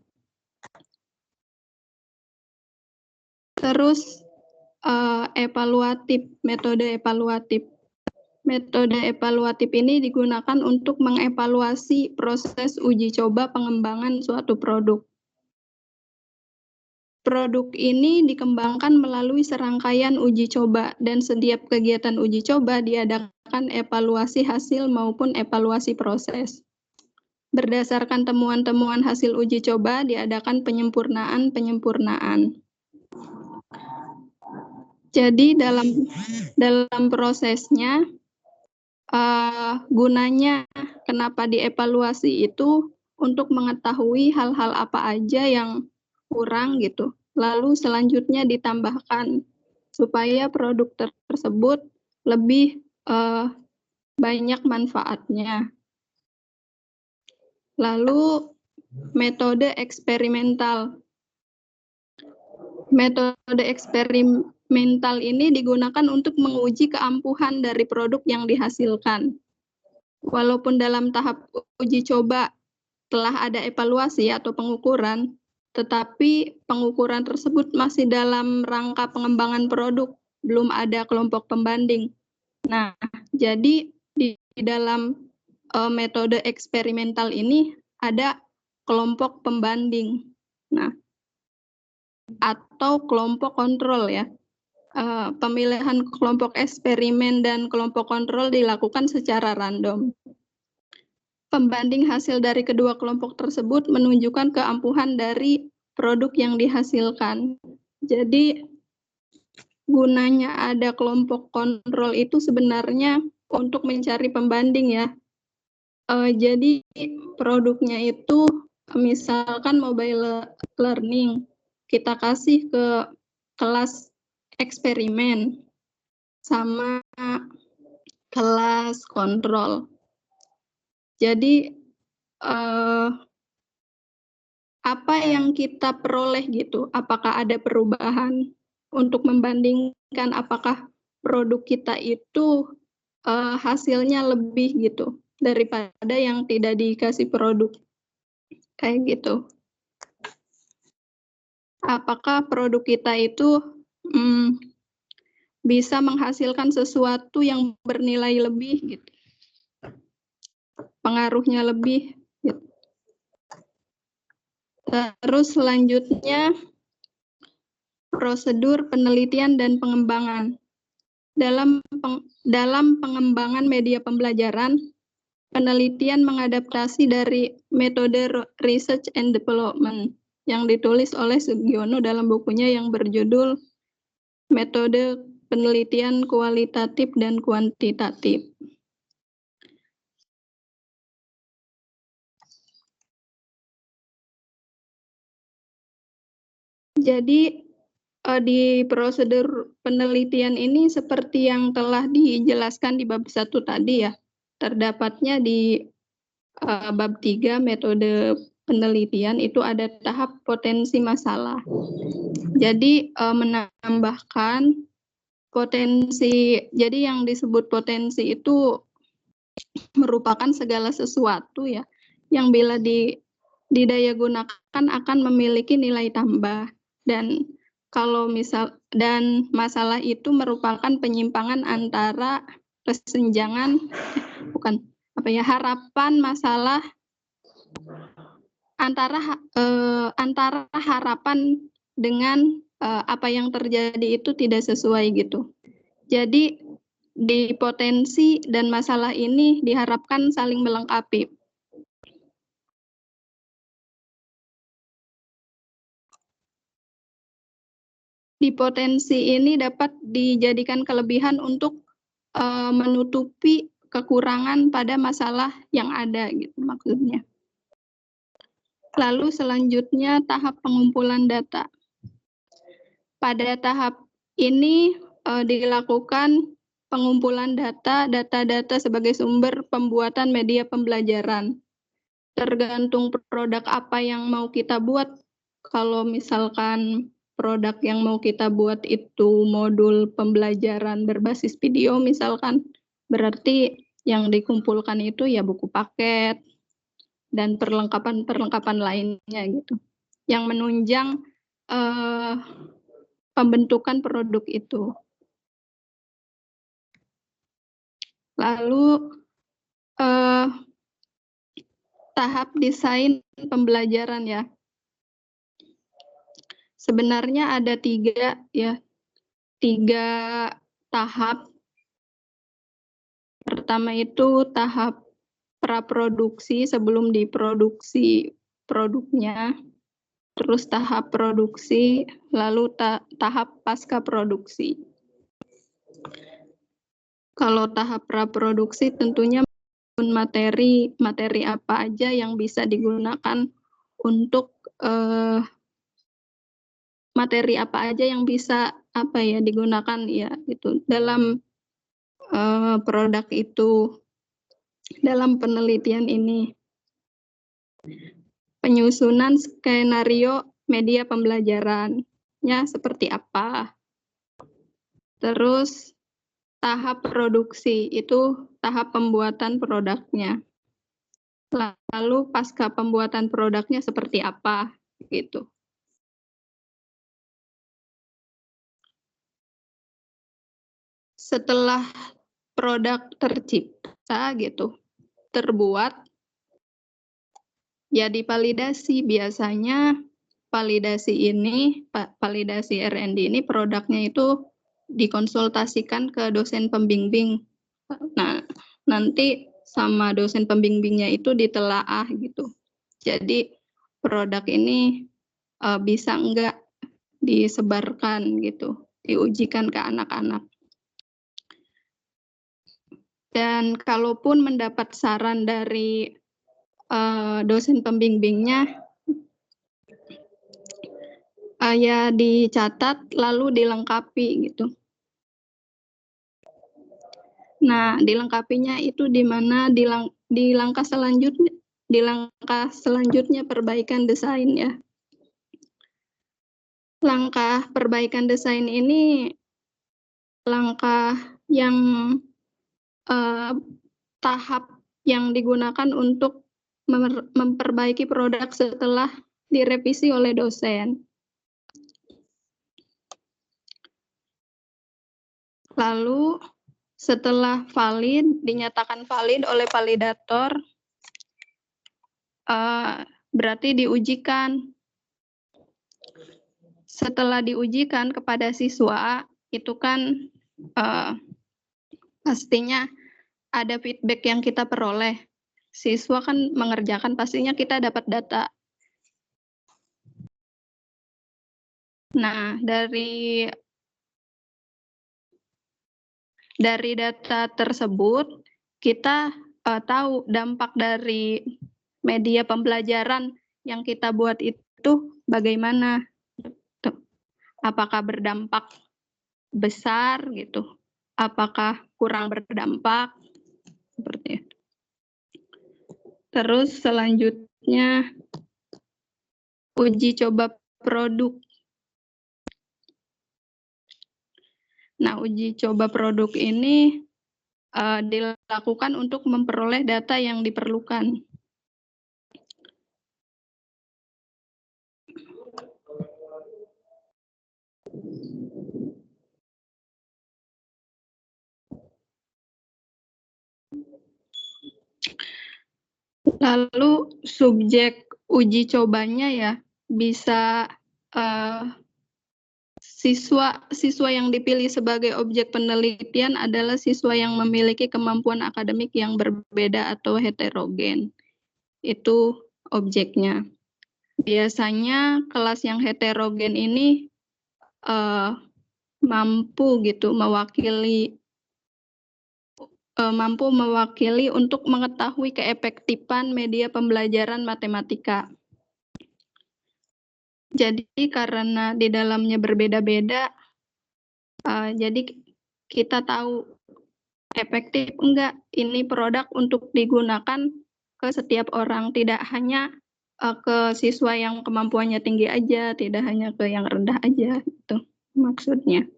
Terus evaluatif, metode evaluatif. Metode evaluatif ini digunakan untuk mengevaluasi proses uji coba pengembangan suatu produk. Produk ini dikembangkan melalui serangkaian uji coba dan setiap kegiatan uji coba diadakan evaluasi hasil maupun evaluasi proses. Berdasarkan temuan-temuan hasil uji coba diadakan penyempurnaan. Jadi dalam prosesnya gunanya kenapa dievaluasi itu untuk mengetahui hal-hal apa aja yang kurang gitu. Lalu selanjutnya ditambahkan supaya produk tersebut lebih banyak manfaatnya. Lalu metode eksperimental. Metode eksperimental ini digunakan untuk menguji keampuhan dari produk yang dihasilkan. Walaupun dalam tahap uji coba telah ada evaluasi atau pengukuran, tetapi pengukuran tersebut masih dalam rangka pengembangan produk, belum ada kelompok pembanding. Nah, jadi di dalam metode eksperimental ini ada kelompok pembanding. Nah, atau kelompok kontrol ya. Pemilihan kelompok eksperimen dan kelompok kontrol dilakukan secara random. Pembanding hasil dari kedua kelompok tersebut menunjukkan keampuhan dari produk yang dihasilkan. Jadi gunanya ada kelompok kontrol itu sebenarnya untuk mencari pembanding ya. Jadi produknya itu misalkan mobile learning, kita kasih ke kelas eksperimen sama kelas kontrol. Jadi apa yang kita peroleh gitu? Apakah ada perubahan untuk membandingkan apakah produk kita itu hasilnya lebih gitu daripada yang tidak dikasih produk kayak gitu? Apakah produk kita itu bisa menghasilkan sesuatu yang bernilai lebih gitu? Pengaruhnya lebih gitu. Terus selanjutnya prosedur penelitian dan pengembangan. Dalam pengembangan media pembelajaran, penelitian mengadaptasi dari metode research and development yang ditulis oleh Sugiono dalam bukunya yang berjudul Metode Penelitian Kualitatif dan Kuantitatif. Jadi di prosedur penelitian ini seperti yang telah dijelaskan di bab 1 tadi ya, terdapatnya di bab 3 metode penelitian itu ada tahap potensi masalah. Jadi menambahkan potensi, jadi yang disebut potensi itu merupakan segala sesuatu ya, yang bila didaya gunakan akan memiliki nilai tambah. Dan kalau dan masalah itu merupakan penyimpangan antara harapan masalah antara harapan dengan apa yang terjadi itu tidak sesuai gitu. Jadi di potensi dan masalah ini diharapkan saling melengkapi. Di potensi ini dapat dijadikan kelebihan untuk menutupi kekurangan pada masalah yang ada gitu maksudnya. Lalu selanjutnya tahap pengumpulan data. Pada tahap ini dilakukan pengumpulan data-data sebagai sumber pembuatan media pembelajaran. Tergantung produk apa yang mau kita buat. Kalau misalkan produk yang mau kita buat itu modul pembelajaran berbasis video misalkan, berarti yang dikumpulkan itu ya buku paket dan perlengkapan lainnya gitu. Yang menunjang pembentukan produk itu. Lalu tahap desain pembelajaran ya. Sebenarnya ada tiga tahap. Pertama itu tahap praproduksi sebelum diproduksi produknya. Terus tahap produksi, lalu tahap pasca produksi. Kalau tahap praproduksi tentunya materi apa aja yang bisa digunakan untuk materi apa aja yang bisa digunakan ya itu dalam produk itu, dalam penelitian ini. Penyusunan skenario media pembelajarannya seperti apa. Terus tahap produksi itu tahap pembuatan produknya. Lalu pasca pembuatan produknya seperti apa gitu. Setelah produk tercipta gitu, terbuat, ya divalidasi. Biasanya validasi R&D ini produknya itu dikonsultasikan ke dosen pembimbing. Nah, nanti sama dosen pembimbingnya itu ditelaah gitu. Jadi produk ini bisa enggak disebarkan gitu, diujikan ke anak-anak. Dan kalaupun mendapat saran dari dosen pembimbingnya, ya dicatat lalu dilengkapi gitu. Nah, dilengkapinya itu di mana di langkah selanjutnya perbaikan desain ya. Langkah perbaikan desain ini langkah yang tahap yang digunakan untuk memperbaiki produk setelah direvisi oleh dosen. Lalu setelah dinyatakan valid oleh validator, berarti diujikan. Setelah diujikan kepada siswa, itu kan pastinya ada feedback yang kita peroleh. Siswa kan mengerjakan, pastinya kita dapat data. Nah, dari data tersebut, kita tahu dampak dari media pembelajaran yang kita buat itu bagaimana. Apakah berdampak besar gitu? Apakah kurang berdampak? Seperti itu. Terus selanjutnya uji coba produk. Nah, uji coba produk ini dilakukan untuk memperoleh data yang diperlukan. Lalu subjek uji cobanya ya bisa siswa yang dipilih sebagai objek penelitian adalah siswa yang memiliki kemampuan akademik yang berbeda atau heterogen. Itu objeknya. Biasanya kelas yang heterogen ini mampu mewakili untuk mengetahui keefektifan media pembelajaran matematika. Jadi karena di dalamnya berbeda-beda, jadi kita tahu efektif enggak ini produk untuk digunakan ke setiap orang, tidak hanya ke siswa yang kemampuannya tinggi aja, tidak hanya ke yang rendah aja, itu maksudnya.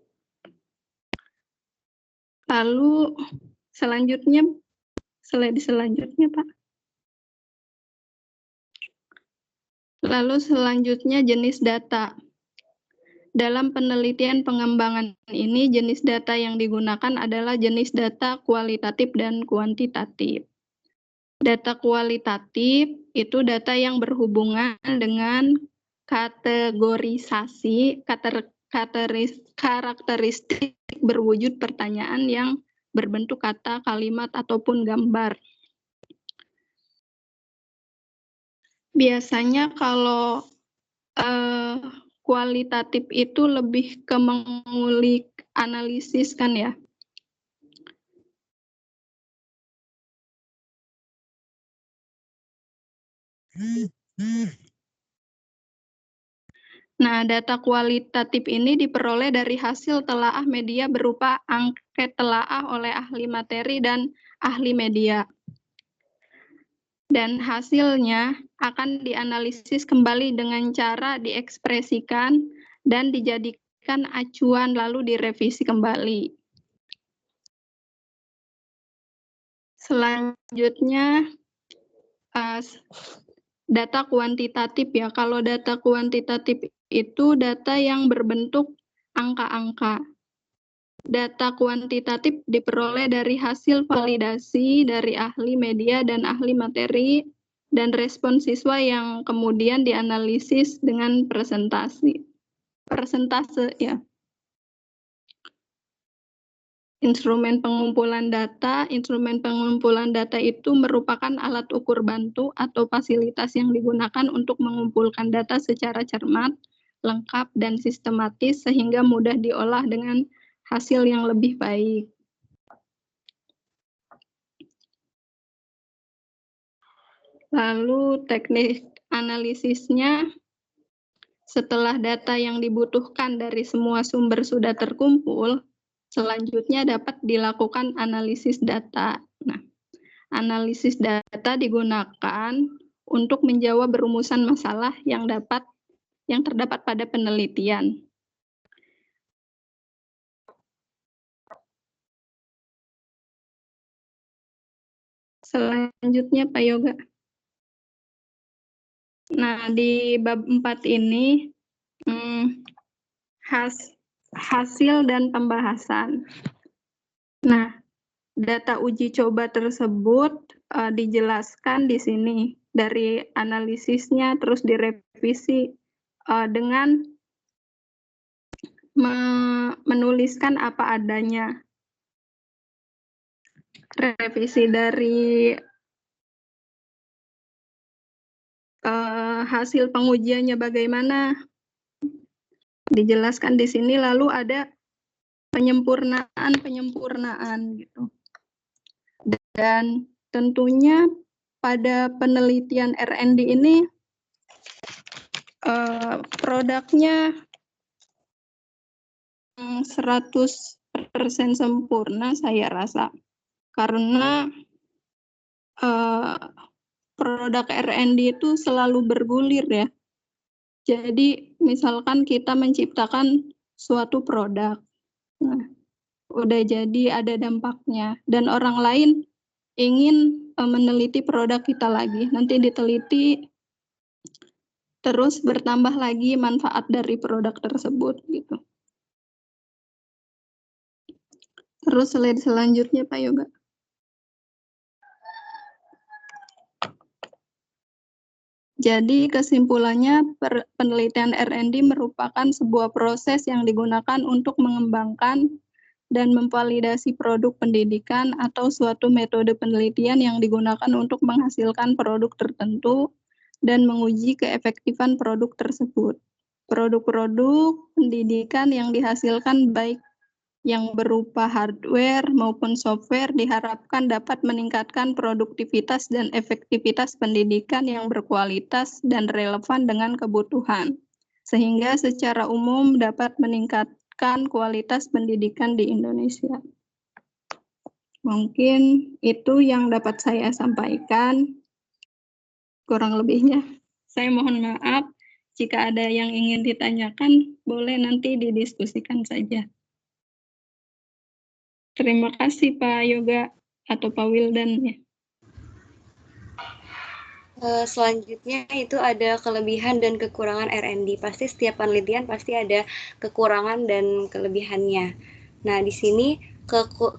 Lalu selanjutnya, Pak. Lalu selanjutnya jenis data. Dalam penelitian pengembangan ini, jenis data yang digunakan adalah jenis data kualitatif dan kuantitatif. Data kualitatif itu data yang berhubungan dengan kategorisasi, karakteristik berwujud pertanyaan yang berbentuk kata, kalimat, ataupun gambar. Biasanya kalau kualitatif itu lebih ke mengulik analisis kan ya. Nah, data kualitatif ini diperoleh dari hasil telaah media berupa angket telaah oleh ahli materi dan ahli media. Dan hasilnya akan dianalisis kembali dengan cara diekspresikan dan dijadikan acuan lalu direvisi kembali. Selanjutnya, data kuantitatif ya. Kalau data kuantitatif itu data yang berbentuk angka-angka. Data kuantitatif diperoleh dari hasil validasi dari ahli media dan ahli materi dan respon siswa yang kemudian dianalisis dengan persentase ya. Instrumen pengumpulan data itu merupakan alat ukur bantu atau fasilitas yang digunakan untuk mengumpulkan data secara cermat, lengkap, dan sistematis sehingga mudah diolah dengan hasil yang lebih baik. Lalu teknik analisisnya, setelah data yang dibutuhkan dari semua sumber sudah terkumpul, selanjutnya dapat dilakukan analisis data. Nah, analisis data digunakan untuk menjawab rumusan masalah yang terdapat pada penelitian. Selanjutnya Pak Yoga. Nah, di bab 4 ini hasil dan pembahasan. Nah, data uji coba tersebut dijelaskan di sini dari analisisnya terus direvisi dengan menuliskan apa adanya. Revisi dari hasil pengujiannya bagaimana dijelaskan di sini, lalu ada penyempurnaan gitu. Dan tentunya pada penelitian R&D ini produknya 100% sempurna saya rasa, karena produk R&D itu selalu bergulir ya. Jadi misalkan kita menciptakan suatu produk, nah, udah jadi ada dampaknya, dan orang lain ingin meneliti produk kita lagi, nanti diteliti, terus bertambah lagi manfaat dari produk tersebut gitu. Terus slide selanjutnya Pak Yoga. Jadi kesimpulannya penelitian R&D merupakan sebuah proses yang digunakan untuk mengembangkan dan memvalidasi produk pendidikan atau suatu metode penelitian yang digunakan untuk menghasilkan produk tertentu dan menguji keefektifan produk tersebut. Produk-produk pendidikan yang dihasilkan baik yang berupa hardware maupun software diharapkan dapat meningkatkan produktivitas dan efektivitas pendidikan yang berkualitas dan relevan dengan kebutuhan, sehingga secara umum dapat meningkatkan kualitas pendidikan di Indonesia. Mungkin itu yang dapat saya sampaikan. Kurang lebihnya, saya mohon maaf. Jika ada yang ingin ditanyakan, boleh nanti didiskusikan saja. Terima kasih Pak Yoga atau Pak Wildan. Selanjutnya itu ada kelebihan dan kekurangan R&D. Pasti setiap penelitian pasti ada kekurangan dan kelebihannya. Nah, di sini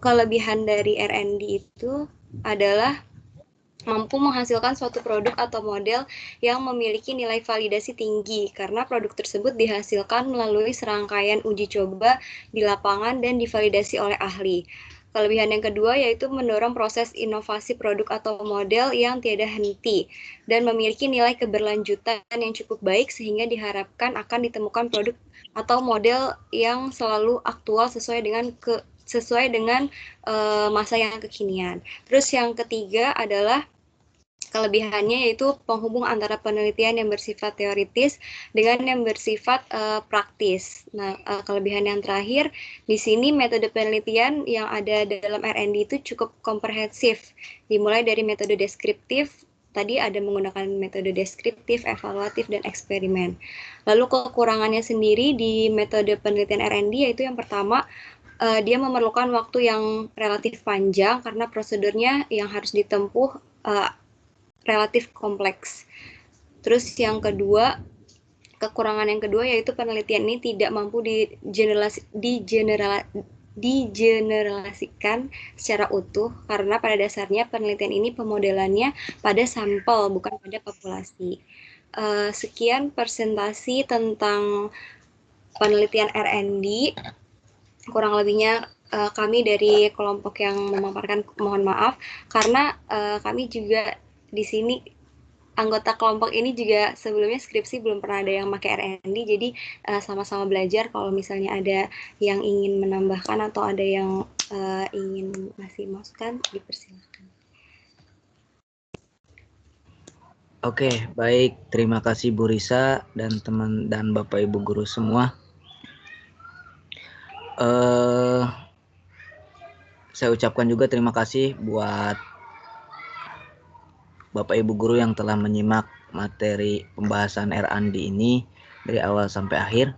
kelebihan dari R&D itu adalah mampu menghasilkan suatu produk atau model yang memiliki nilai validasi tinggi karena produk tersebut dihasilkan melalui serangkaian uji coba di lapangan dan divalidasi oleh ahli. Kelebihan yang kedua yaitu mendorong proses inovasi produk atau model yang tiada henti dan memiliki nilai keberlanjutan yang cukup baik sehingga diharapkan akan ditemukan produk atau model yang selalu aktual sesuai dengan masa yang kekinian. Terus yang ketiga adalah kelebihannya yaitu penghubung antara penelitian yang bersifat teoritis dengan yang bersifat praktis. Nah, kelebihan yang terakhir di sini metode penelitian yang ada dalam R&D itu cukup komprehensif, dimulai dari metode deskriptif. Tadi ada menggunakan metode deskriptif, evaluatif, dan eksperimen. Lalu kekurangannya sendiri di metode penelitian R&D yaitu yang pertama, dia memerlukan waktu yang relatif panjang karena prosedurnya yang harus ditempuh relatif kompleks. Terus yang kedua, kekurangan yang kedua yaitu penelitian ini tidak mampu digeneralasikan secara utuh karena pada dasarnya penelitian ini pemodelannya pada sampel bukan pada populasi. Sekian presentasi tentang penelitian R&D. Kurang lebihnya kami dari kelompok yang memaparkan mohon maaf karena kami juga di sini anggota kelompok ini juga sebelumnya skripsi belum pernah ada yang pakai R&D, jadi sama-sama belajar. Kalau misalnya ada yang ingin menambahkan atau ada yang ingin masih masukan, dipersilakan. Oke, baik. Terima kasih Bu Risa dan teman dan Bapak Ibu guru semua. Saya ucapkan juga terima kasih buat Bapak Ibu guru yang telah menyimak materi pembahasan R&D ini dari awal sampai akhir.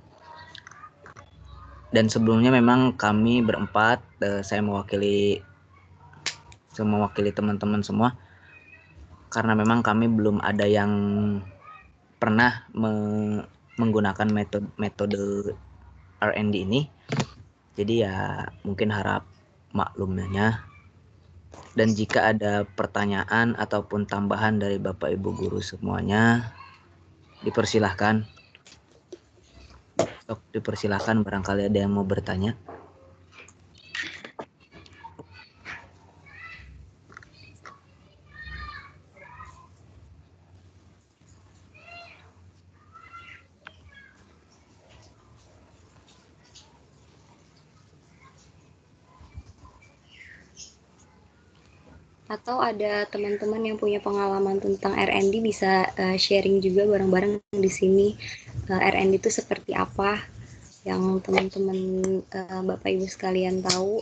Dan sebelumnya memang kami berempat, saya mewakili teman-teman semua, karena memang kami belum ada yang pernah menggunakan metode R&D ini. Jadi ya mungkin harap maklumnya. Dan jika ada pertanyaan ataupun tambahan dari Bapak Ibu guru semuanya, dipersilahkan. Dipersilahkan barangkali ada yang mau bertanya. Atau ada teman-teman yang punya pengalaman tentang R&D bisa sharing juga bareng-bareng di sini. R&D itu seperti apa yang teman-teman Bapak Ibu sekalian tahu.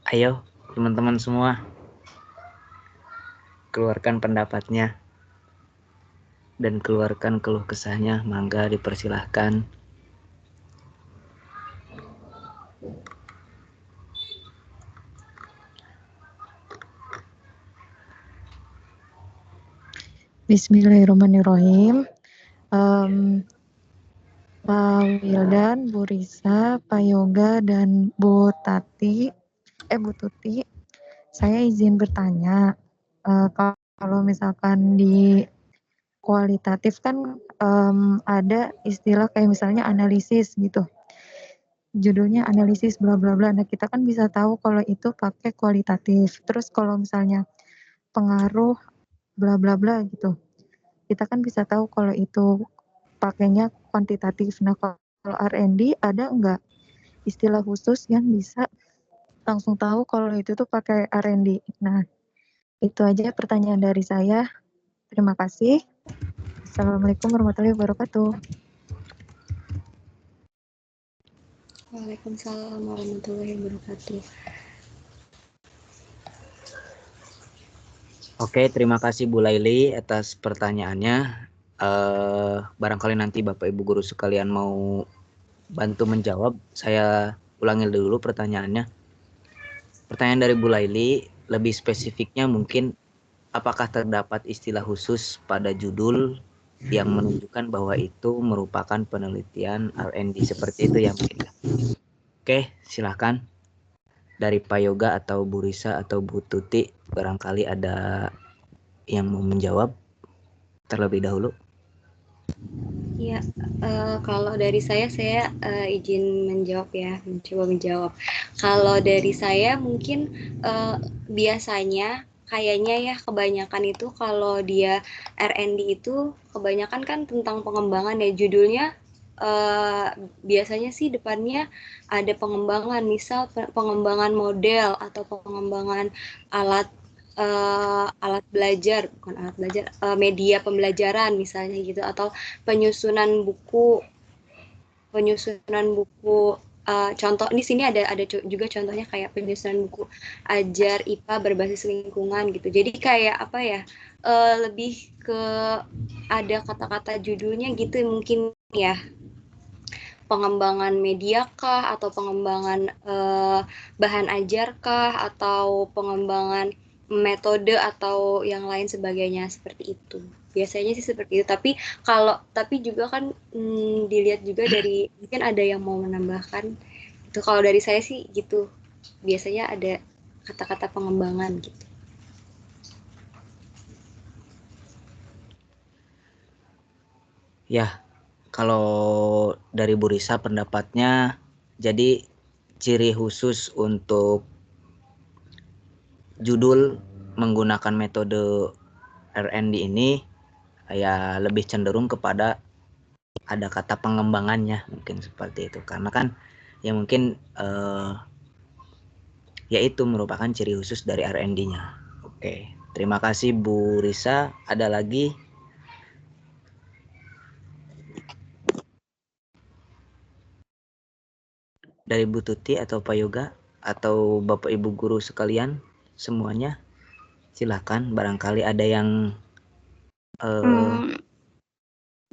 Ayo teman-teman semua, keluarkan pendapatnya dan keluarkan keluh kesahnya, mangga dipersilahkan. Bismillahirrahmanirrahim. Pak Wildan, Bu Risa, Pak Yoga, dan Bu Tuti. Saya izin bertanya, kalau misalkan di kualitatif kan ada istilah kayak misalnya analisis gitu. Judulnya analisis bla bla bla. Nah, kita kan bisa tahu kalau itu pakai kualitatif. Terus kalau misalnya pengaruh bla bla bla gitu. Kita kan bisa tahu kalau itu pakainya kuantitatif. Nah, kalau R&D ada enggak istilah khusus yang bisa langsung tahu kalau itu tuh pakai R&D? Nah, itu aja pertanyaan dari saya. Terima kasih. Assalamualaikum warahmatullahi wabarakatuh. Waalaikumsalam warahmatullahi wabarakatuh. Oke, terima kasih Bu Laili atas pertanyaannya. Barangkali nanti Bapak Ibu guru sekalian mau bantu menjawab, saya ulangi dulu pertanyaannya. Pertanyaan dari Bu Laili, lebih spesifiknya mungkin apakah terdapat istilah khusus pada judul yang menunjukkan bahwa itu merupakan penelitian R&D seperti itu ya mungkin. Oke, silakan dari Pak Yoga atau Bu Risa atau Bu Tuti, barangkali ada yang mau menjawab terlebih dahulu. Ya, kalau dari saya izin menjawab ya, mencoba menjawab. Kalau dari saya mungkin biasanya kayaknya ya kebanyakan itu kalau dia R&D itu kebanyakan kan tentang pengembangan ya, judulnya biasanya sih depannya ada pengembangan, misal pengembangan model atau pengembangan alat belajar, bukan alat belajar, media pembelajaran misalnya gitu, atau penyusunan buku contoh di sini ada juga contohnya kayak penyusunan buku ajar IPA berbasis lingkungan gitu. Jadi kayak apa ya, lebih ke ada kata-kata judulnya gitu mungkin ya, pengembangan media kah, atau pengembangan bahan ajar kah, atau pengembangan metode atau yang lain sebagainya seperti itu. Biasanya sih seperti itu. Tapi juga kan dilihat juga dari, mungkin ada yang mau menambahkan. Itu kalau dari saya sih gitu. Biasanya ada kata-kata pengembangan gitu. Ya, kalau dari Bu Risa pendapatnya, jadi ciri khusus untuk judul menggunakan metode R&D ini ya lebih cenderung kepada ada kata pengembangannya, mungkin seperti itu. Karena kan ya mungkin yaitu merupakan ciri khusus dari R&D-nya. Oke, terima kasih Bu Risa. Ada lagi? Dari Bu Tuti atau Pak Yoga atau Bapak Ibu guru sekalian semuanya, silakan. Barangkali ada yang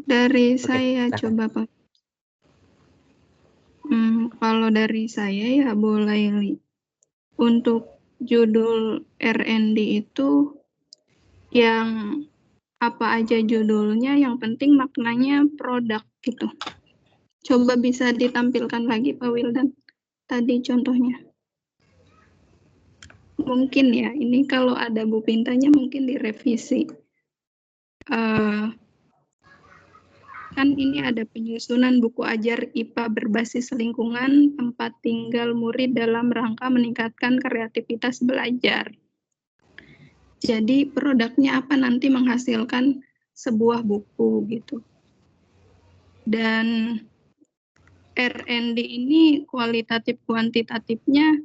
dari Oke, saya silakan. coba Pak. Kalau dari saya ya boleh. Untuk judul R&D itu yang apa aja judulnya, yang penting maknanya produk gitu. Coba bisa ditampilkan lagi Pak Wildan tadi contohnya. Mungkin ya, ini kalau ada Bu Pintanya mungkin direvisi. Kan ini ada penyusunan buku ajar IPA berbasis lingkungan, tempat tinggal murid dalam rangka meningkatkan kreativitas belajar. Jadi produknya apa, nanti menghasilkan sebuah buku gitu. Dan R&D ini kualitatif kuantitatifnya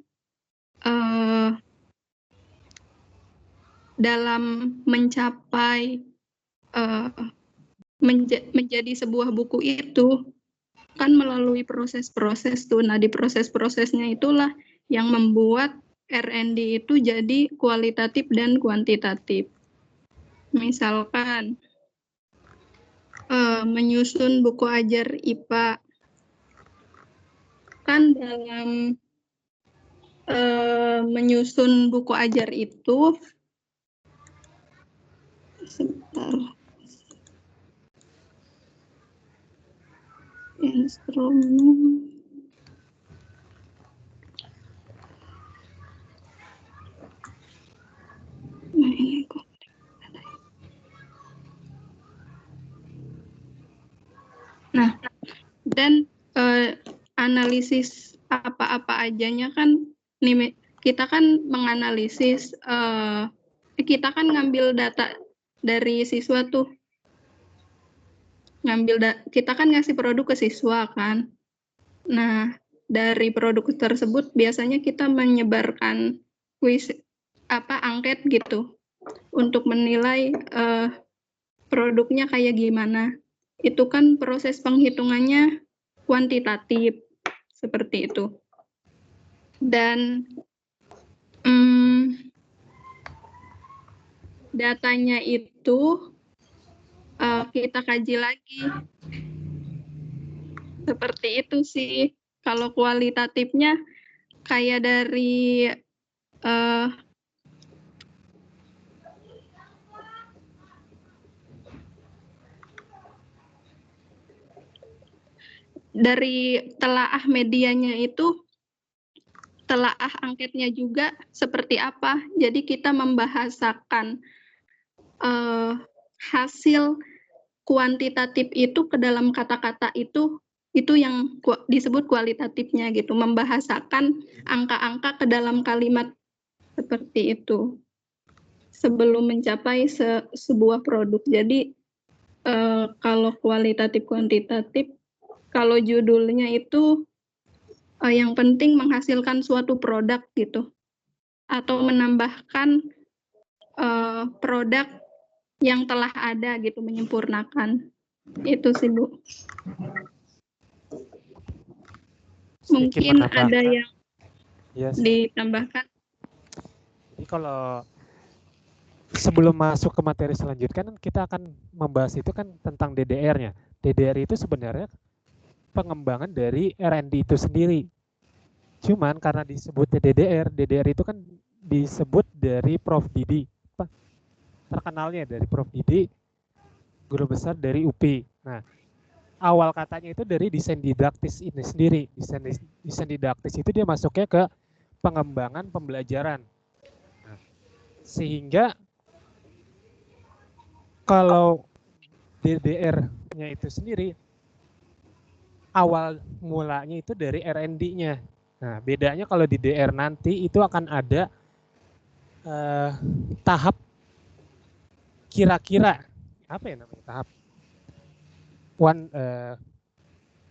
dalam mencapai menjadi sebuah buku itu kan melalui proses-proses tuh. Nah, di proses-prosesnya itulah yang membuat R&D itu jadi kualitatif dan kuantitatif. Misalkan menyusun buku ajar IPA, kan dalam menyusun buku ajar itu, sebentar, ini instrumen. Nah, dan analisis apa-apa ajanya kan, nih kita kan menganalisis, kita kan ngambil data dari siswa tuh, kita kan ngasih produk ke siswa kan. Nah, dari produk tersebut biasanya kita menyebarkan kuis angket gitu untuk menilai produknya kayak gimana. Itu kan proses penghitungannya kuantitatif seperti itu. Dan datanya itu kita kaji lagi. Seperti itu sih. Kalau kualitatifnya kayak dari telaah medianya itu, telaah angketnya juga seperti apa. Jadi kita membahasakan hasil kuantitatif itu ke dalam kata-kata itu yang disebut kualitatifnya gitu. Membahasakan angka-angka ke dalam kalimat seperti itu sebelum mencapai sebuah produk. Jadi kalau kualitatif kuantitatif, kalau judulnya itu yang penting menghasilkan suatu produk gitu, atau menambahkan produk yang telah ada gitu, menyempurnakan. Itu sih Bu. Mungkin ada yang ditambahkan. Jadi kalau sebelum masuk ke materi selanjutnya, kita akan membahas itu kan tentang DDR-nya. DDR itu sebenarnya pengembangan dari R&D itu sendiri. Cuman karena disebut DDR itu kan disebut dari Prof. Didi. Terkenalnya dari Prof. Didi, guru besar dari UPI. Nah, awal katanya itu dari desain didaktis ini sendiri. Desain didaktis itu dia masuknya ke pengembangan pembelajaran. Nah, sehingga kalau DDR-nya itu sendiri, awal mulanya itu dari R&D-nya. Nah, bedanya kalau di DR nanti itu akan ada tahap kira-kira apa ya namanya, tahap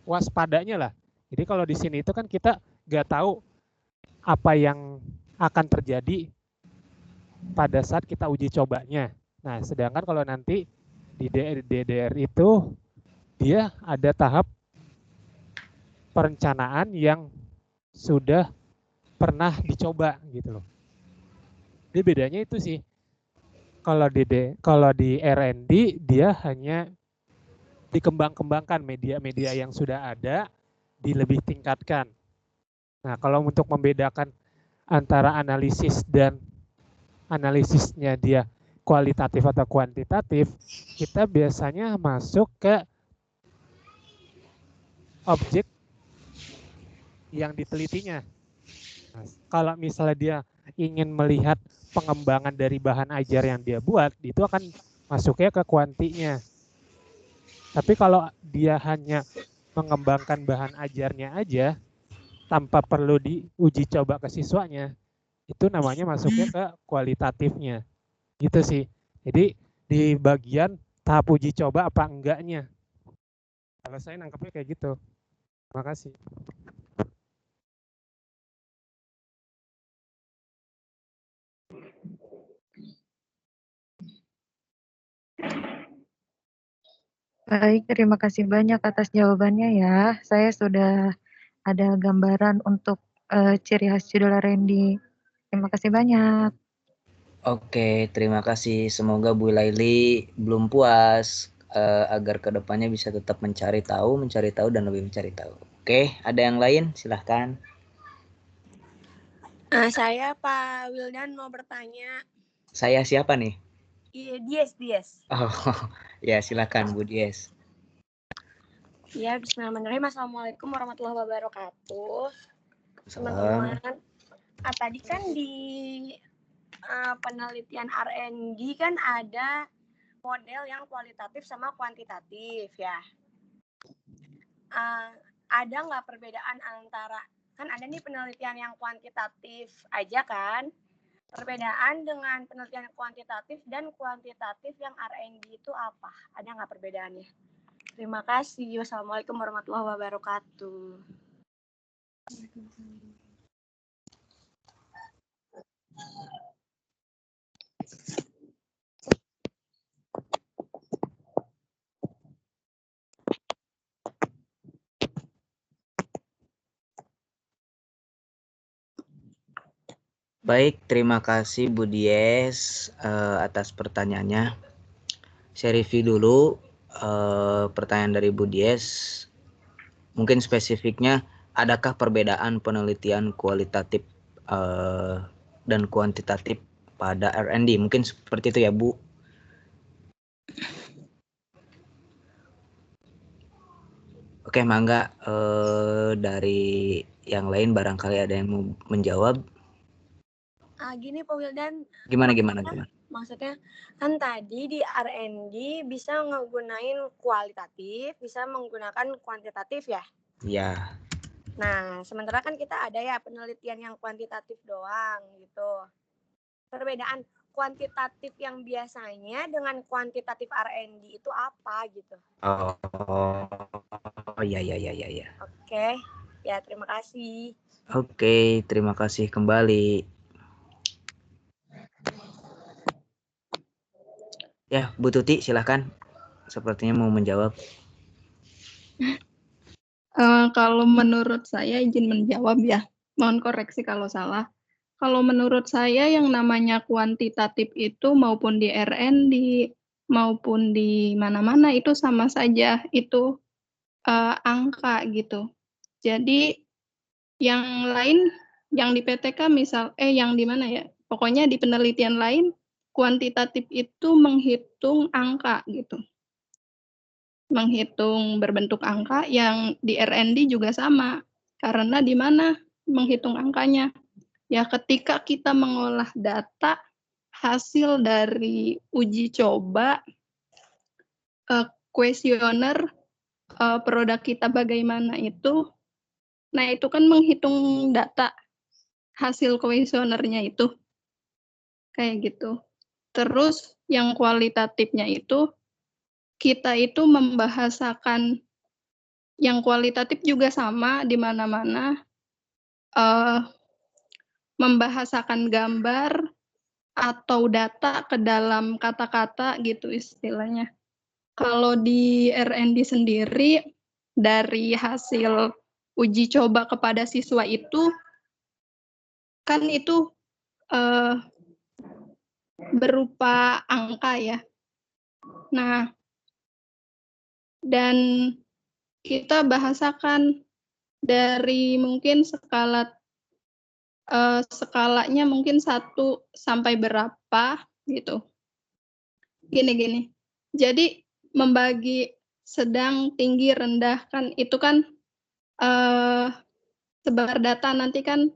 waspadanya lah. Jadi kalau di sini itu kan kita nggak tahu apa yang akan terjadi pada saat kita uji cobanya. Nah, sedangkan kalau nanti di DDR itu dia ada tahap perencanaan yang sudah pernah dicoba gitu loh. Jadi bedanya itu sih. Kalau di R&D dia hanya dikembang-kembangkan media-media yang sudah ada, dilebih tingkatkan. Nah, kalau untuk membedakan antara analisis dan analisisnya dia kualitatif atau kuantitatif, kita biasanya masuk ke objek yang ditelitinya. Nah, kalau misalnya dia ingin melihat pengembangan dari bahan ajar yang dia buat, itu akan masuknya ke kuantinya. Tapi kalau dia hanya mengembangkan bahan ajarnya aja, tanpa perlu diuji coba ke siswanya, itu namanya masuknya ke kualitatifnya. Gitu sih. Jadi di bagian tahap uji coba apa enggaknya. Kalau saya nangkepnya kayak gitu. Terima kasih. Baik, terima kasih banyak atas jawabannya ya. Saya sudah ada gambaran untuk ciri khas judul R&D. Terima kasih banyak. Oke, terima kasih. Semoga Bu Laili belum puas, agar kedepannya bisa tetap mencari tahu, dan lebih mencari tahu. Oke, ada yang lain? Silahkan. Saya Pak Wildan mau bertanya. Saya siapa nih? Iya, Dies. Oh, ya silakan Bu Dies. Ya, bismillahirrahmanirrahim. Assalamualaikum warahmatullahi wabarakatuh. Salam. Teman-teman, tadi kan di penelitian R&D kan ada model yang kualitatif sama kuantitatif ya. Ada nggak perbedaan antara, kan ada nih penelitian yang kuantitatif aja kan, perbedaan dengan penelitian kuantitatif dan kuantitatif yang R&D itu apa? Ada nggak perbedaannya? Terima kasih. Wassalamualaikum warahmatullahi wabarakatuh. Baik, terima kasih Bu Dies atas pertanyaannya. Saya review dulu pertanyaan dari Bu Dies. Mungkin spesifiknya, adakah perbedaan penelitian kualitatif dan kuantitatif pada R&D? Mungkin seperti itu ya Bu. Oke, mangga dari yang lain barangkali ada yang mau menjawab. Gini Pak Wildan. Gimana? Maksudnya kan tadi di R&D bisa menggunakan kualitatif, bisa menggunakan kuantitatif ya? Ya. Nah, sementara kan kita ada ya penelitian yang kuantitatif doang gitu. Perbedaan kuantitatif yang biasanya dengan kuantitatif R&D itu apa gitu? Oh, ya. Oke, ya terima kasih. Oke, terima kasih kembali. Ya, Bu Tuti silahkan. Sepertinya mau menjawab. Kalau menurut saya izin menjawab ya. Mohon koreksi kalau salah. Kalau menurut saya yang namanya kuantitatif itu maupun di R&D maupun di mana-mana itu sama saja, itu angka gitu. Jadi yang lain, yang di PTK yang di mana ya? Pokoknya di penelitian lain, kuantitatif itu menghitung angka gitu. Menghitung berbentuk angka, yang di R&D juga sama. Karena di mana menghitung angkanya? Ya ketika kita mengolah data hasil dari uji coba, kuesioner produk kita bagaimana itu, nah itu kan menghitung data hasil kuesionernya itu, kayak gitu. Terus yang kualitatifnya itu, kita itu membahasakan, yang kualitatif juga sama di mana-mana, membahasakan gambar atau data ke dalam kata-kata gitu istilahnya. Kalau di R&D sendiri, dari hasil uji coba kepada siswa itu, kan itu berupa angka ya. Nah, dan kita bahasakan dari mungkin skalanya mungkin 1 sampai berapa gitu. Gini. Jadi membagi sedang, tinggi, rendah kan itu kan sebar data, nanti kan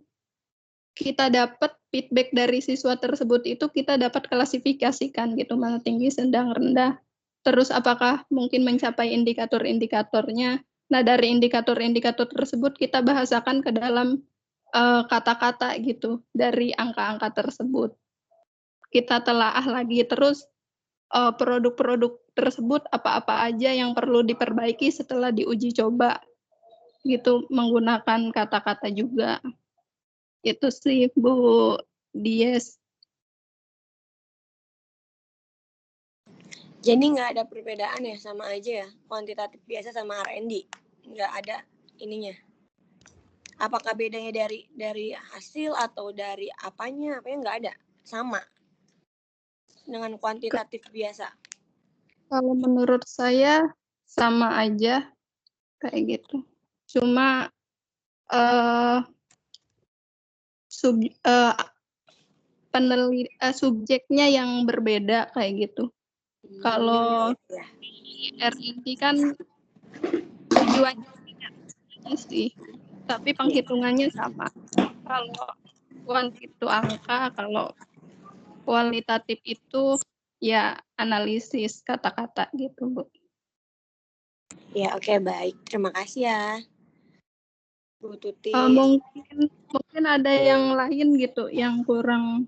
kita dapat feedback dari siswa tersebut, itu kita dapat klasifikasikan gitu, mana tinggi, sedang, rendah. Terus apakah mungkin mencapai indikator-indikatornya. Nah, dari indikator-indikator tersebut kita bahasakan ke dalam kata-kata gitu dari angka-angka tersebut. Kita telaah lagi terus produk-produk tersebut apa-apa aja yang perlu diperbaiki setelah diuji coba gitu, menggunakan kata-kata juga. Itu sih Bu Dies. Jadi nggak ada perbedaan ya, sama aja ya, kuantitatif biasa sama R&D, nggak ada ininya. Apakah bedanya dari hasil atau dari apanya nggak ada, sama dengan kuantitatif biasa? Kalau menurut saya sama aja kayak gitu. Cuma subjeknya yang berbeda kayak gitu. Kalau R&D kan lebih wajib tidak aja sih. Tapi penghitungannya sama. Kalau kuantitatif itu angka, kalau kualitatif itu ya analisis kata-kata gitu, Bu. Ya, oke, baik. Terima kasih ya, Bu Tuti. Mungkin ada yang lain gitu yang kurang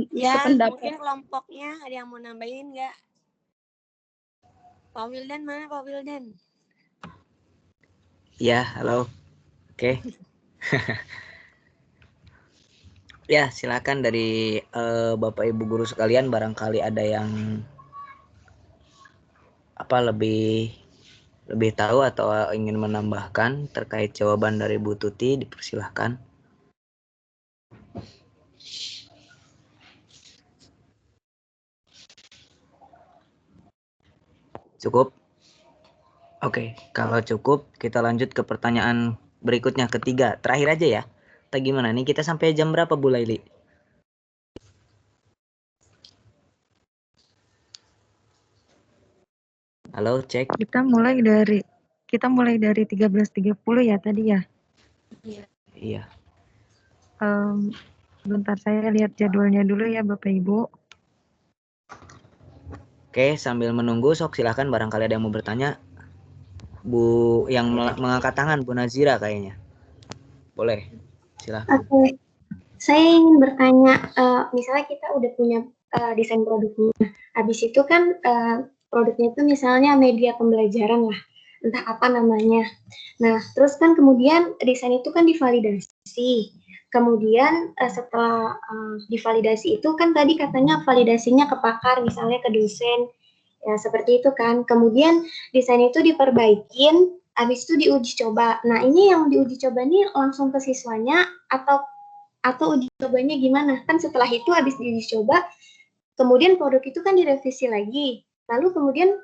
Ya, sependapat. mungkin kelompoknya ada yang mau nambahin nggak? Pak Wildan mana, Pak Wildan? Ya, halo. Oke. Ya, silakan dari Bapak Ibu guru sekalian, barangkali ada yang lebih tahu atau ingin menambahkan terkait jawaban dari Bu Tuti, dipersilahkan. Cukup? Oke, kalau cukup kita lanjut ke pertanyaan berikutnya, ketiga. Terakhir aja ya. Atau gimana nih, kita sampai jam berapa Bu Laili? Halo, cek. Kita mulai dari 13.30 ya tadi ya. Iya. Bentar saya lihat jadwalnya dulu ya Bapak Ibu. Oke, sambil menunggu sok silahkan barangkali ada yang mau bertanya. Bu yang mengangkat tangan, Bu Nazira kayaknya. Boleh, silahkan. Oke, saya ingin bertanya, misalnya kita udah punya desain produknya, habis itu kan produknya itu misalnya media pembelajaran lah, entah apa namanya. Nah, terus kan kemudian desain itu kan divalidasi. Kemudian setelah divalidasi itu kan tadi katanya validasinya ke pakar, misalnya ke dosen, ya seperti itu kan. Kemudian desain itu diperbaikin, habis itu diuji coba. Nah, ini yang diuji coba ini langsung ke siswanya atau uji cobanya gimana? Kan setelah itu habis diuji coba, kemudian produk itu kan direvisi lagi. Lalu kemudian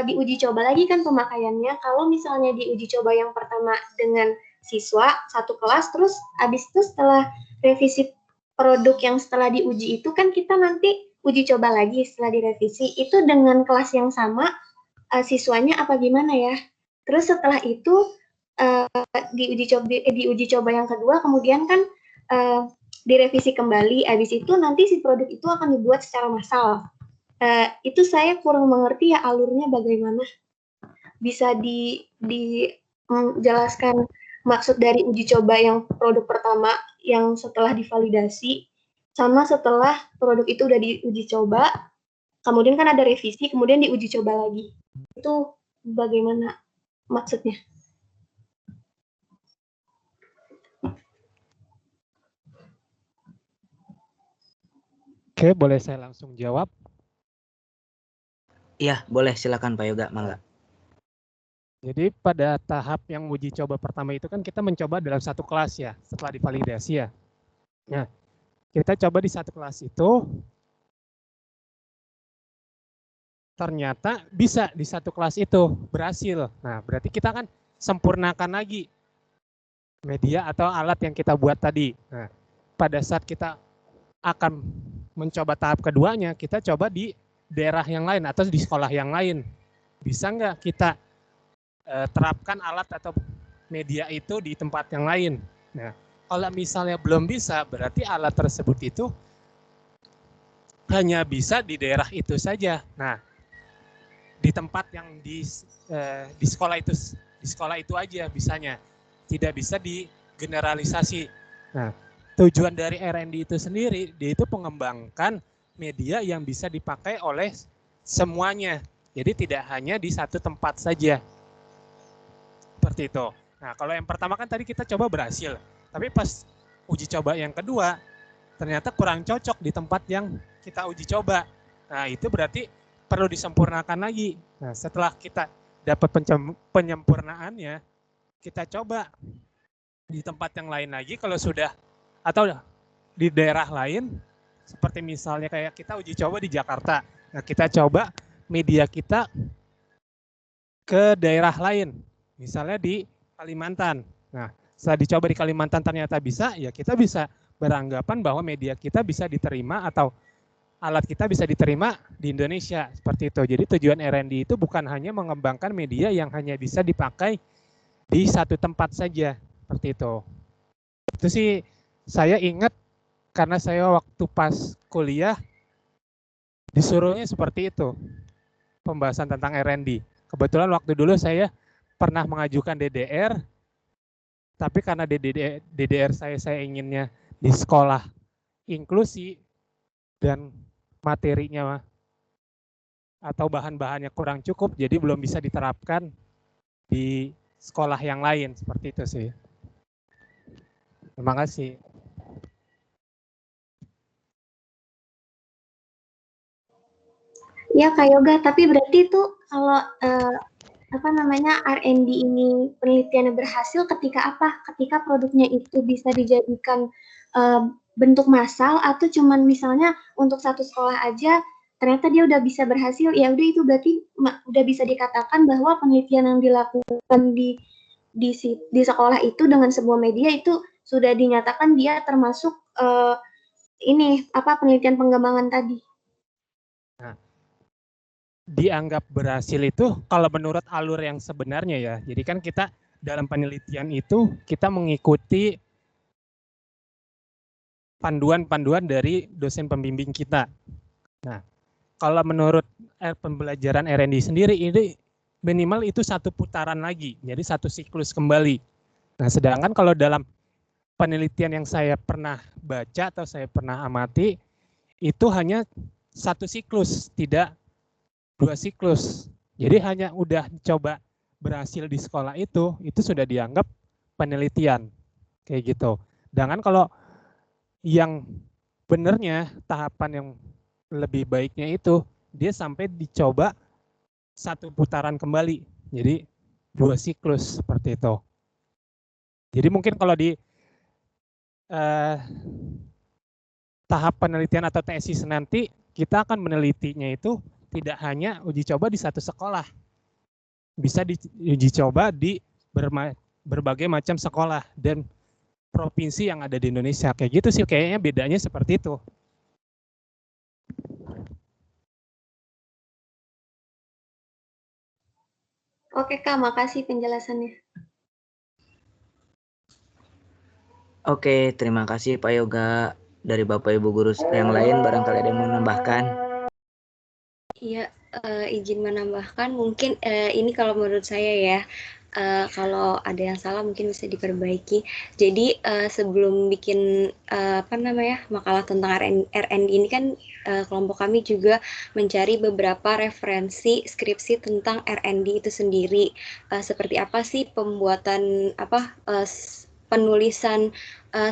diuji coba lagi kan pemakaiannya. Kalau misalnya diuji coba yang pertama dengan siswa satu kelas, terus habis itu setelah revisi produk yang setelah diuji itu kan kita nanti uji coba lagi setelah direvisi. Itu dengan kelas yang sama siswanya apa gimana ya? Terus setelah itu diuji coba yang kedua, kemudian kan direvisi kembali. Habis itu nanti si produk itu akan dibuat secara massal. Itu saya kurang mengerti ya alurnya bagaimana. Bisa dijelaskan maksud dari uji coba yang produk pertama yang setelah divalidasi sama setelah produk itu udah diuji coba, kemudian kan ada revisi, kemudian diuji coba lagi. Itu bagaimana maksudnya? Oke, boleh saya langsung jawab? Iya, boleh, silakan Pak Yoga, mangga. Jadi pada tahap yang uji coba pertama itu kan kita mencoba dalam satu kelas ya, setelah divalidasi ya. Nah, kita coba di satu kelas itu, ternyata bisa di satu kelas itu berhasil. Nah, berarti kita kan sempurnakan lagi media atau alat yang kita buat tadi. Nah, pada saat kita akan mencoba tahap keduanya, kita coba di daerah yang lain atau di sekolah yang lain. Bisa nggak kita terapkan alat atau media itu di tempat yang lain? Nah, kalau misalnya belum bisa, berarti alat tersebut itu hanya bisa di daerah itu saja. Nah, di tempat yang di sekolah itu aja bisanya, tidak bisa digeneralisasi. Nah, tujuan dari R&D itu sendiri, dia itu mengembangkan media yang bisa dipakai oleh semuanya. Jadi tidak hanya di satu tempat saja. Seperti itu. Nah, kalau yang pertama kan tadi kita coba berhasil. Tapi pas uji coba yang kedua, ternyata kurang cocok di tempat yang kita uji coba. Nah, itu berarti perlu disempurnakan lagi. Nah, setelah kita dapat penyempurnaannya, kita coba di tempat yang lain lagi kalau sudah, atau di daerah lain, seperti misalnya kayak kita uji coba di Jakarta. Nah, kita coba media kita ke daerah lain, misalnya di Kalimantan. Nah, setelah dicoba di Kalimantan ternyata bisa, ya kita bisa beranggapan bahwa media kita bisa diterima atau alat kita bisa diterima di Indonesia seperti itu. Jadi tujuan R&D itu bukan hanya mengembangkan media yang hanya bisa dipakai di satu tempat saja seperti itu. Itu sih saya ingat karena saya waktu pas kuliah disuruhnya seperti itu, pembahasan tentang R&D. Kebetulan waktu dulu saya pernah mengajukan DDR, tapi karena DDR saya inginnya di sekolah inklusi dan materinya atau bahan-bahannya kurang cukup, jadi belum bisa diterapkan di sekolah yang lain, seperti itu sih. Terima kasih. Ya Kak Yoga, tapi berarti itu kalau R&D ini penelitiannya berhasil ketika apa? Ketika produknya itu bisa dijadikan bentuk massal atau cuman misalnya untuk satu sekolah aja ternyata dia udah bisa berhasil, ya udah itu berarti udah bisa dikatakan bahwa penelitian yang dilakukan di sekolah itu dengan sebuah media itu sudah dinyatakan dia termasuk penelitian pengembangan tadi. Nah, dianggap berhasil itu kalau menurut alur yang sebenarnya ya. Jadi kan kita dalam penelitian itu kita mengikuti panduan-panduan dari dosen pembimbing kita. Nah, kalau menurut pembelajaran R&D sendiri ini minimal itu satu putaran lagi, jadi satu siklus kembali. Nah, sedangkan kalau dalam penelitian yang saya pernah baca atau saya pernah amati, itu hanya satu siklus, tidak dua siklus. Jadi hanya udah coba berhasil di sekolah itu sudah dianggap penelitian, kayak gitu. Sedangkan kalau yang benernya tahapan yang lebih baiknya itu dia sampai dicoba satu putaran kembali, jadi 2 siklus seperti itu. Jadi mungkin kalau di tahap penelitian atau tesis nanti kita akan menelitinya itu tidak hanya uji coba di satu sekolah, bisa diuji coba di berbagai macam sekolah dan provinsi yang ada di Indonesia. Kayak gitu sih kayaknya bedanya seperti itu. Oke Kak, makasih penjelasannya. Oke, terima kasih Pak Yoga. Dari Bapak Ibu guru yang lain barangkali ada yang mau menambahkan. Iya, izin menambahkan mungkin ini kalau menurut saya ya. Kalau ada yang salah mungkin bisa diperbaiki. Jadi sebelum bikin makalah tentang R&D ini kan kelompok kami juga mencari beberapa referensi skripsi tentang R&D itu sendiri. Seperti apa sih pembuatan penulisan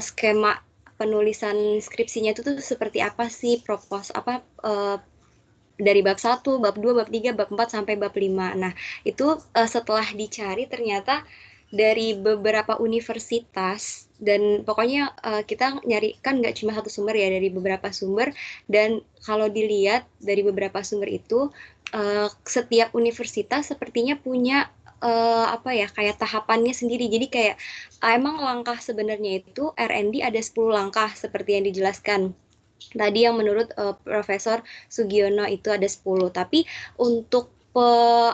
skema penulisan skripsinya itu tuh seperti apa sih, dari bab 1, bab 2, bab 3, bab 4, sampai bab 5. Nah, itu setelah dicari ternyata dari beberapa universitas, dan pokoknya kita nyari kan nggak cuma satu sumber ya, dari beberapa sumber, dan kalau dilihat dari beberapa sumber itu, setiap universitas sepertinya punya kayak tahapannya sendiri. Jadi kayak emang langkah sebenarnya itu R&D ada 10 langkah seperti yang dijelaskan tadi yang menurut Profesor Sugiono itu ada 10, tapi untuk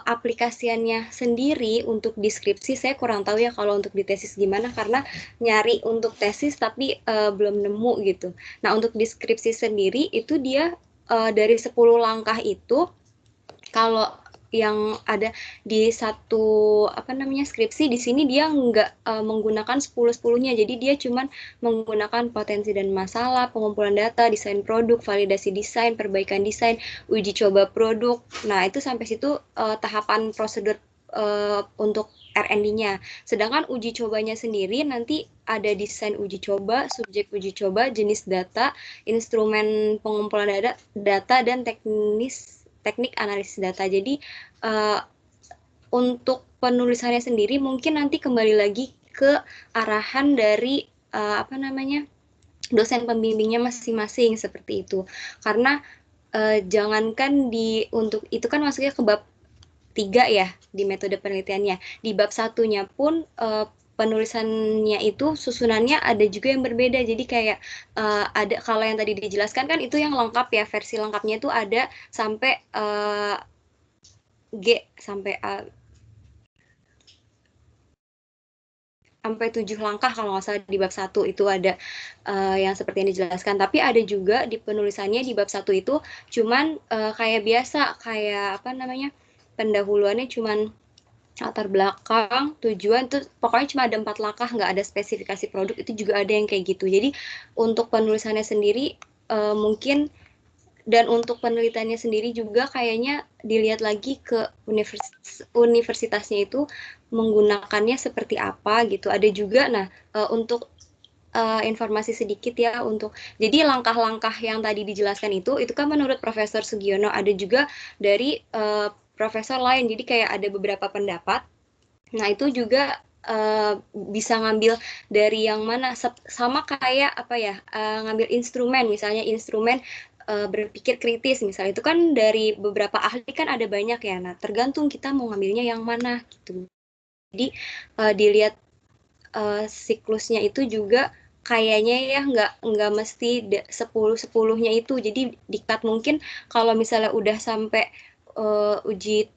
aplikasiannya sendiri untuk deskripsi saya kurang tahu ya kalau untuk di tesis gimana, karena nyari untuk tesis tapi belum nemu gitu. Nah, untuk deskripsi sendiri itu dia dari 10 langkah itu, kalau yang ada di satu skripsi di sini dia nggak menggunakan 10-10-nya, jadi dia cuma menggunakan potensi dan masalah, pengumpulan data, desain produk, validasi desain, perbaikan desain, uji coba produk. Nah, itu sampai situ tahapan prosedur untuk R&D-nya. Sedangkan uji cobanya sendiri nanti ada desain uji coba, subjek uji coba, jenis data, instrumen pengumpulan data dan teknik analisis data. Jadi untuk penulisannya sendiri mungkin nanti kembali lagi ke arahan dari dosen pembimbingnya masing-masing seperti itu. Karena jangankan untuk itu kan masuknya ke bab 3 ya di metode penelitiannya. Di bab 1-nya pun penulisannya itu susunannya ada juga yang berbeda. Jadi kayak ada kalau yang tadi dijelaskan kan itu yang lengkap ya, versi lengkapnya itu ada sampai G sampai sampai 7 langkah kalau nggak salah di bab 1 itu ada yang seperti yang dijelaskan. Tapi ada juga di penulisannya di bab 1 itu cuman kayak biasa, kayak apa namanya, pendahuluannya cuman latar belakang, tujuan, tuh pokoknya cuma ada 4 langkah, nggak ada spesifikasi produk. Itu juga ada yang kayak gitu. Jadi untuk penulisannya sendiri mungkin, dan untuk penelitiannya sendiri juga kayaknya dilihat lagi ke universitasnya itu menggunakannya seperti apa gitu. Ada juga, nah untuk informasi sedikit ya, untuk jadi langkah-langkah yang tadi dijelaskan itu kan menurut Profesor Sugiono, ada juga dari profesor lain, jadi kayak ada beberapa pendapat. Nah itu juga bisa ngambil dari yang mana, sama kayak apa ya, ngambil instrumen, misalnya instrumen berpikir kritis misalnya, itu kan dari beberapa ahli kan ada banyak ya, nah tergantung kita mau ngambilnya yang mana gitu. Jadi dilihat siklusnya itu juga kayaknya ya nggak mesti 10-10-nya itu. Jadi diktat mungkin kalau misalnya udah sampai uji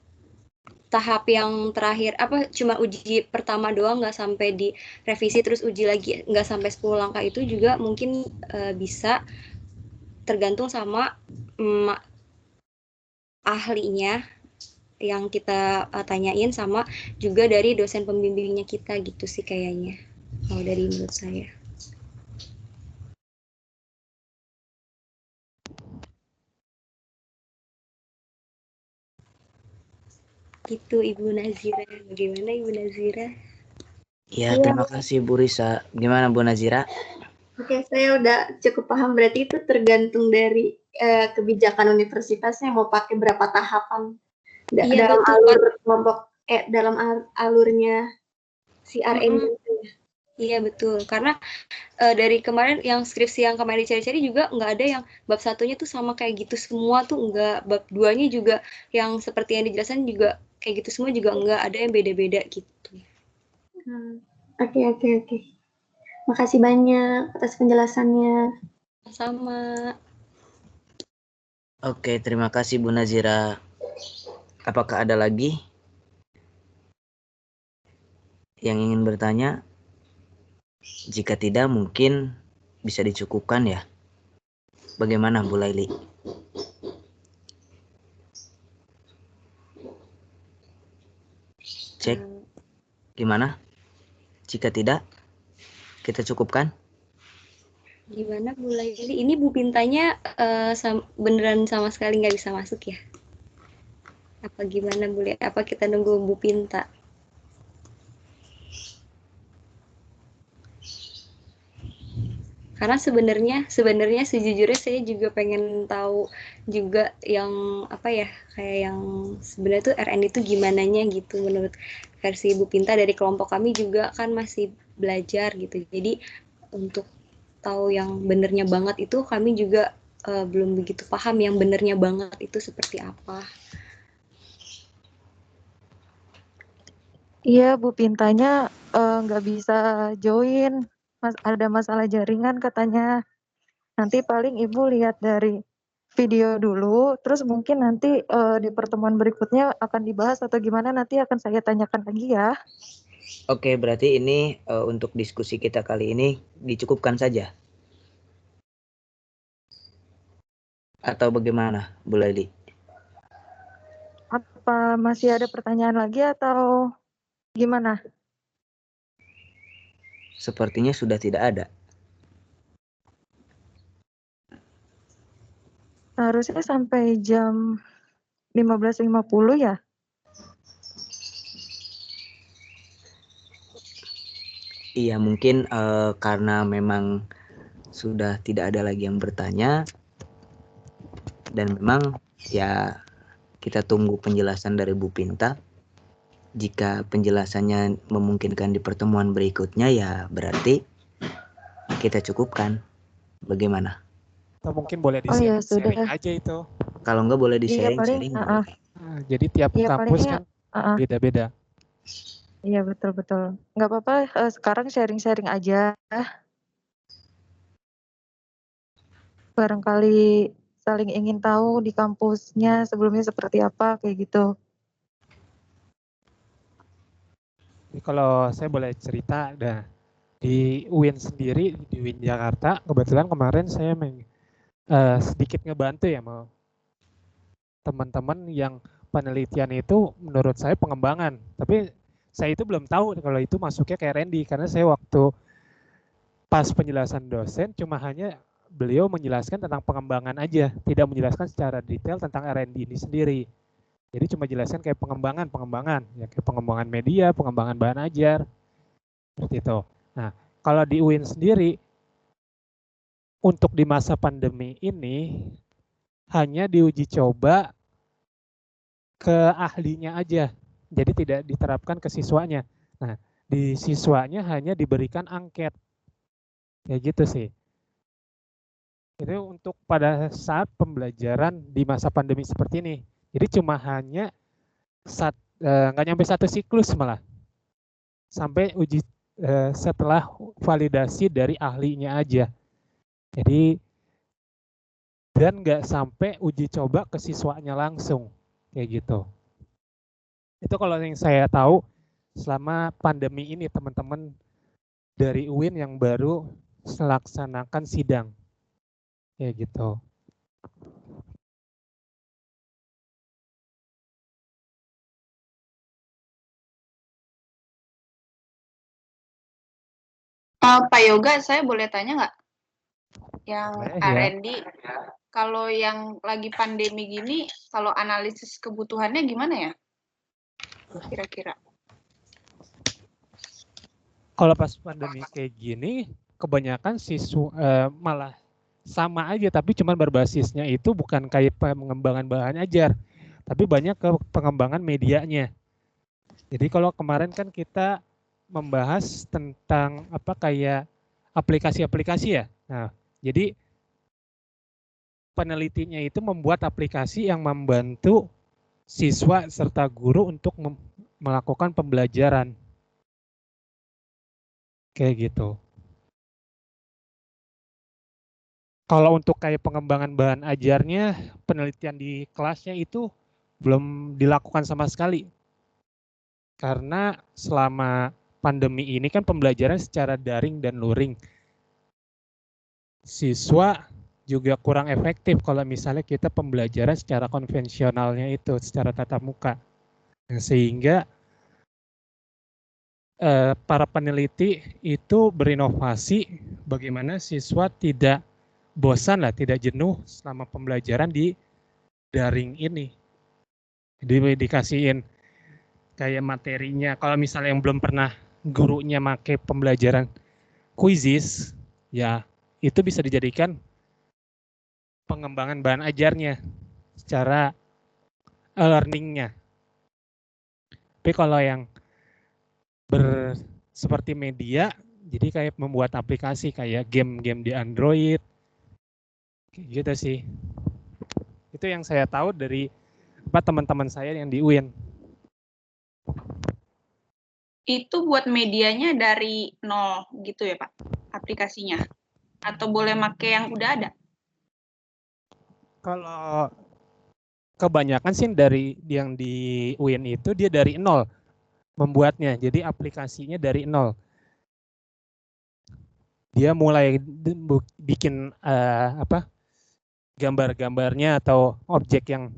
tahap yang terakhir, apa cuma uji pertama doang, nggak sampai di revisi terus uji lagi, nggak sampai 10 langkah, itu juga mungkin bisa tergantung sama ahlinya yang kita tanyain, sama juga dari dosen pembimbingnya kita gitu sih kayaknya kalau dari menurut saya. Gitu Ibu Nazira. Bagaimana Ibu Nazira? Ya, terima kasih Bu Risa. Gimana Bu Nazira? Oke, saya udah cukup paham. Berarti itu tergantung dari kebijakan universitasnya mau pakai berapa tahapan dalam betul, alur kelompok, dalam alurnya si R&D itu ya. Iya betul, karena dari kemarin yang skripsi yang kemarin dicari-cari juga nggak ada yang bab 1-nya tuh sama kayak gitu semua tuh, nggak. Bab 2-nya juga yang seperti yang dijelaskan juga kayak gitu semua, juga nggak, ada yang beda-beda gitu. Oke. Makasih banyak atas penjelasannya. Sama. Oke, terima kasih Bu Nazira. Apakah ada lagi yang ingin bertanya? Jika tidak, mungkin bisa dicukupkan ya. Bagaimana Bu Laili? Cek. Gimana? Jika tidak, kita cukupkan. Gimana Bu Laili? Ini Bu Pintanya beneran sama sekali nggak bisa masuk ya? Apa gimana Bu Laili? Apa kita nunggu Bu Pinta? Karena sebenarnya sejujurnya saya juga pengen tahu juga yang apa ya, kayak yang sebenarnya tuh R&D itu gimananya gitu menurut versi Bu Pinta. Dari kelompok kami juga kan masih belajar gitu, jadi untuk tahu yang benernya banget itu kami juga belum begitu paham yang benernya banget itu seperti apa. Iya, Bu Pintanya nggak bisa join. Ada masalah jaringan katanya. Nanti paling Ibu lihat dari video dulu, terus mungkin nanti di pertemuan berikutnya akan dibahas atau gimana, nanti akan saya tanyakan lagi ya. Oke, berarti ini untuk diskusi kita kali ini dicukupkan saja. Atau bagaimana, Bu Laili? Apa masih ada pertanyaan lagi atau gimana? Sepertinya sudah tidak ada. Harusnya sampai jam 15.50 ya? Iya, mungkin karena memang sudah tidak ada lagi yang bertanya, dan memang ya kita tunggu penjelasan dari Bu Pinta. Jika penjelasannya memungkinkan di pertemuan berikutnya, ya berarti kita cukupkan. Bagaimana? Atau mungkin boleh di-sharing aja itu. Kalau enggak boleh di-sharing. Jadi tiap kampus kan beda-beda. Iya betul-betul. Nggak apa-apa, sekarang sharing-sharing aja. Barangkali saling ingin tahu di kampusnya sebelumnya seperti apa, kayak gitu. Jadi kalau saya boleh cerita, di UIN sendiri, di UIN Jakarta, kebetulan kemarin saya sedikit ngebantu ya mau teman-teman yang penelitian itu menurut saya pengembangan. Tapi saya itu belum tahu kalau itu masuknya ke R&D karena saya waktu pas penjelasan dosen cuma hanya beliau menjelaskan tentang pengembangan aja, tidak menjelaskan secara detail tentang R&D ini sendiri. Jadi cuma jelaskan kayak pengembangan, ya kayak pengembangan media, pengembangan bahan ajar, seperti itu. Nah, kalau di UIN sendiri, untuk di masa pandemi ini hanya diuji coba ke ahlinya aja, jadi tidak diterapkan ke siswanya. Nah, di siswanya hanya diberikan angket, kayak gitu sih. Itu untuk pada saat pembelajaran di masa pandemi seperti ini. Jadi cuma hanya nggak nyampe satu siklus malah, sampai uji setelah validasi dari ahlinya aja. Jadi dan nggak sampai uji coba ke siswanya langsung, kayak gitu. Itu kalau yang saya tahu selama pandemi ini teman-teman dari UIN yang baru melaksanakan sidang, kayak gitu. Pak Yoga, saya boleh tanya nggak? Yang Boleh, ya. R&D, kalau yang lagi pandemi gini, kalau analisis kebutuhannya gimana ya? Kira-kira. Kalau pas pandemi kayak gini, kebanyakan siswa malah sama aja, tapi cuma berbasisnya itu bukan kayak pengembangan bahan ajar, tapi banyak ke pengembangan medianya. Jadi kalau kemarin kan kita membahas tentang apa kayak aplikasi-aplikasi ya. Nah, jadi penelitinya itu membuat aplikasi yang membantu siswa serta guru untuk melakukan pembelajaran. Kayak gitu. Kalau untuk kayak pengembangan bahan ajarnya, penelitian di kelasnya itu belum dilakukan sama sekali. Karena selama pandemi ini kan pembelajaran secara daring dan luring. Siswa juga kurang efektif kalau misalnya kita pembelajaran secara konvensionalnya itu, secara tatap muka. Sehingga para peneliti itu berinovasi bagaimana siswa tidak bosan lah, tidak jenuh selama pembelajaran di daring ini. Jadi dikasihin kayak materinya. Kalau misalnya yang belum pernah gurunya make pembelajaran quizzes, ya itu bisa dijadikan pengembangan bahan ajarnya secara learningnya. Tapi kalau yang seperti media, jadi kayak membuat aplikasi kayak game-game di Android, gitu sih. Itu yang saya tahu dari teman-teman saya yang di UIN. Itu buat medianya dari nol gitu ya Pak, aplikasinya? Atau boleh pakai yang udah ada? Kalau kebanyakan sih dari yang di UIN itu dia dari nol membuatnya, jadi aplikasinya dari nol. Dia mulai bikin gambar-gambarnya atau objek yang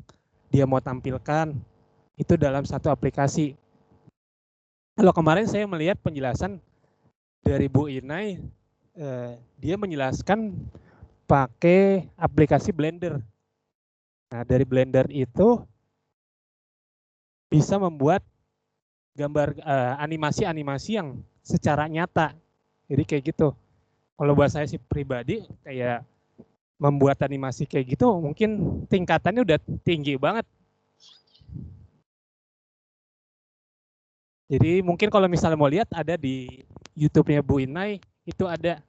dia mau tampilkan itu dalam satu aplikasi. Kalau kemarin saya melihat penjelasan dari Bu Inai, dia menjelaskan pakai aplikasi Blender. Nah, dari Blender itu bisa membuat gambar animasi-animasi yang secara nyata. Jadi kayak gitu. Kalau buat saya sih pribadi kayak membuat animasi kayak gitu mungkin tingkatannya udah tinggi banget. Jadi mungkin kalau misalnya mau lihat ada di YouTube-nya Bu Inai, itu ada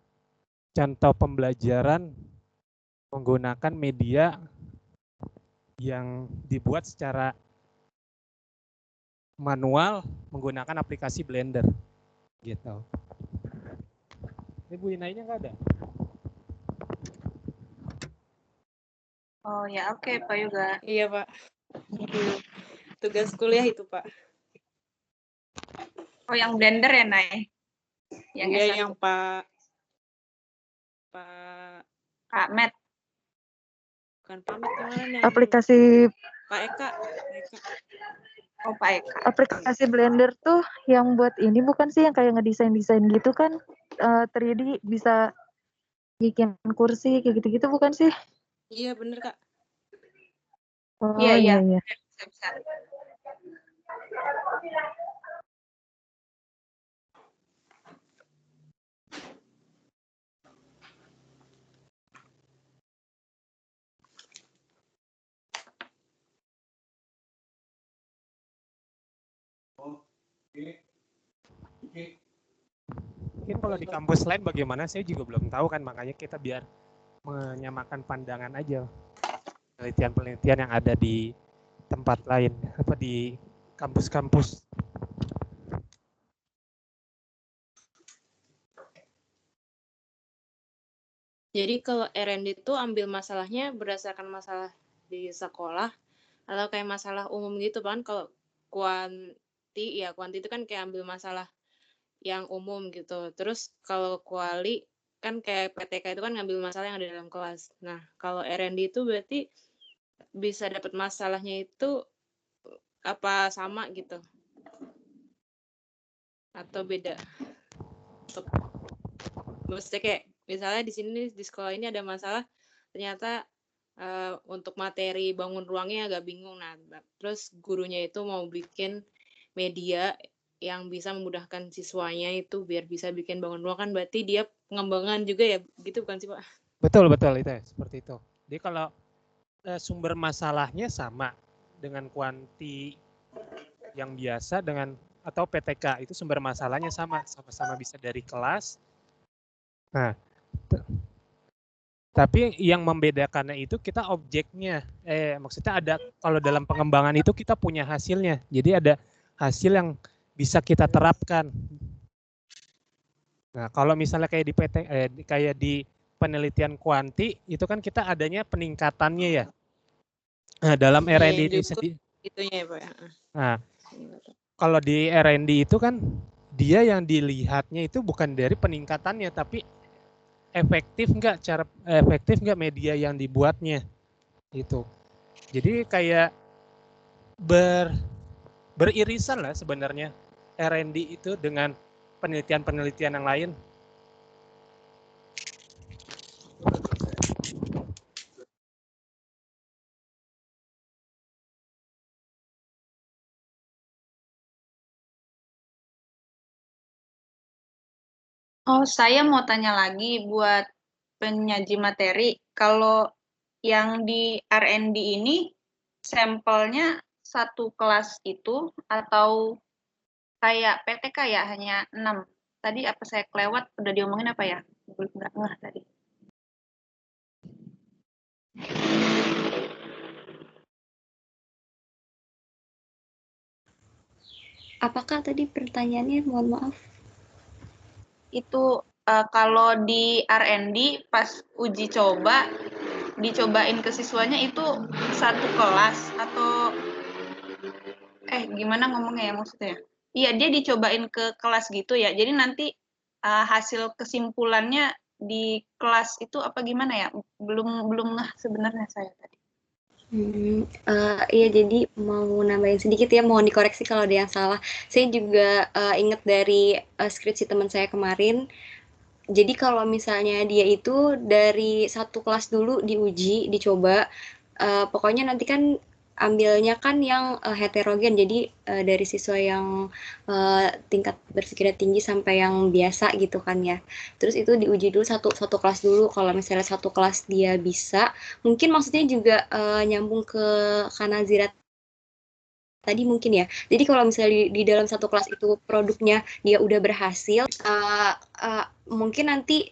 contoh pembelajaran menggunakan media yang dibuat secara manual menggunakan aplikasi Blender gitu. Ini Bu Inainya nggak ada? Oh ya, oke Pak Yoga. Iya Pak. Tugas kuliah itu Pak. Oh yang Blender ya Nay? Yang Iya S1. yang Pak Matt. Bukan Pak Matt kemarin yang Aplikasi Pak Eka. Oh Pak Eka. Aplikasi Blender tuh yang buat ini bukan sih yang kayak ngedesain-desain gitu kan, 3D bisa bikin kursi kayak gitu-gitu bukan sih? Iya bener Kak. Oh Iya. iya. Bisa. Mungkin kalau di kampus lain bagaimana saya juga belum tahu kan, makanya kita biar menyamakan pandangan aja penelitian-penelitian yang ada di tempat lain, apa di kampus-kampus. Jadi kalau R&D itu ambil masalahnya berdasarkan masalah di sekolah atau kayak masalah umum gitu kan. Kalau kuanti itu kan kayak ambil masalah yang umum gitu. Terus kalau kuali kan kayak PTK itu kan ngambil masalah yang ada dalam kelas. Nah, kalau R&D itu berarti bisa dapat masalahnya itu apa sama gitu? Atau beda? Maksudnya kayak misalnya di sini di sekolah ini ada masalah ternyata untuk materi bangun ruangnya agak bingung. Nah, terus gurunya itu mau bikin media yang bisa memudahkan siswanya itu biar bisa bikin bangun ruang, kan berarti dia pengembangan juga ya, gitu bukan sih Pak? Betul itu ya, seperti itu. Jadi kalau sumber masalahnya sama dengan kuanti yang biasa dengan atau PTK itu sumber masalahnya sama-sama bisa dari kelas. Nah, tapi yang membedakannya itu kita objeknya, maksudnya ada kalau dalam pengembangan itu kita punya hasilnya. Jadi ada hasil yang bisa kita terapkan. Nah, kalau misalnya kayak di penelitian kuanti itu kan kita adanya peningkatannya ya. Nah, dalam R&D ini sendiri. Itunya ya, Pak. Nah, kalau di R&D itu kan dia yang dilihatnya itu bukan dari peningkatannya, tapi efektif nggak media yang dibuatnya itu. Jadi kayak beririsan lah sebenarnya R&D itu dengan penelitian-penelitian yang lain. Oh, saya mau tanya lagi buat penyaji materi. Kalau yang di R&D ini sampelnya satu kelas itu atau kayak PTK ya hanya 6? Tadi apa saya kelewat udah diomongin apa ya? Belum nggak ngeh tadi. Apakah tadi pertanyaannya? Mohon maaf. Itu kalau di R&D pas uji coba dicobain ke siswanya itu satu kelas atau gimana ngomongnya ya maksudnya? Iya, dia dicobain ke kelas gitu ya. Jadi nanti hasil kesimpulannya di kelas itu apa gimana ya? Belum ngeh sebenarnya saya tadi. Iya, jadi mau nambahin sedikit ya, mohon dikoreksi kalau ada yang salah. Saya juga ingat dari skripsi teman saya kemarin. Jadi kalau misalnya dia itu dari satu kelas dulu diuji, dicoba, pokoknya nanti kan ambilnya kan yang heterogen, jadi dari siswa yang tingkat berpikirnya tinggi sampai yang biasa gitu kan ya. Terus itu diuji dulu satu kelas dulu. Kalau misalnya satu kelas dia bisa, mungkin maksudnya juga nyambung ke Kanazira tadi mungkin ya. Jadi kalau misalnya di dalam satu kelas itu produknya dia udah berhasil, mungkin nanti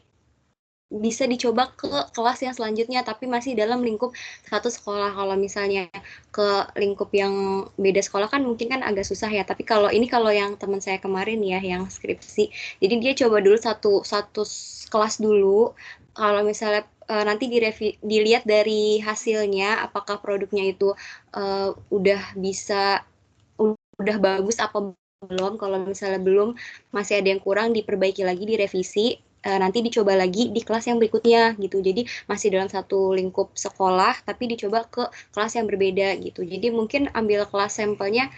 bisa dicoba ke kelas yang selanjutnya, tapi masih dalam lingkup satu sekolah. Kalau misalnya ke lingkup yang beda sekolah kan mungkin kan agak susah ya. Tapi kalau yang teman saya kemarin ya, yang skripsi, jadi dia coba dulu satu kelas dulu. Kalau misalnya nanti dilihat dari hasilnya, apakah produknya itu udah bagus apa belum. Kalau misalnya belum, masih ada yang kurang, diperbaiki lagi, direvisi, nanti dicoba lagi di kelas yang berikutnya gitu. Jadi masih dalam satu lingkup sekolah tapi dicoba ke kelas yang berbeda gitu. Jadi mungkin ambil kelas sampelnya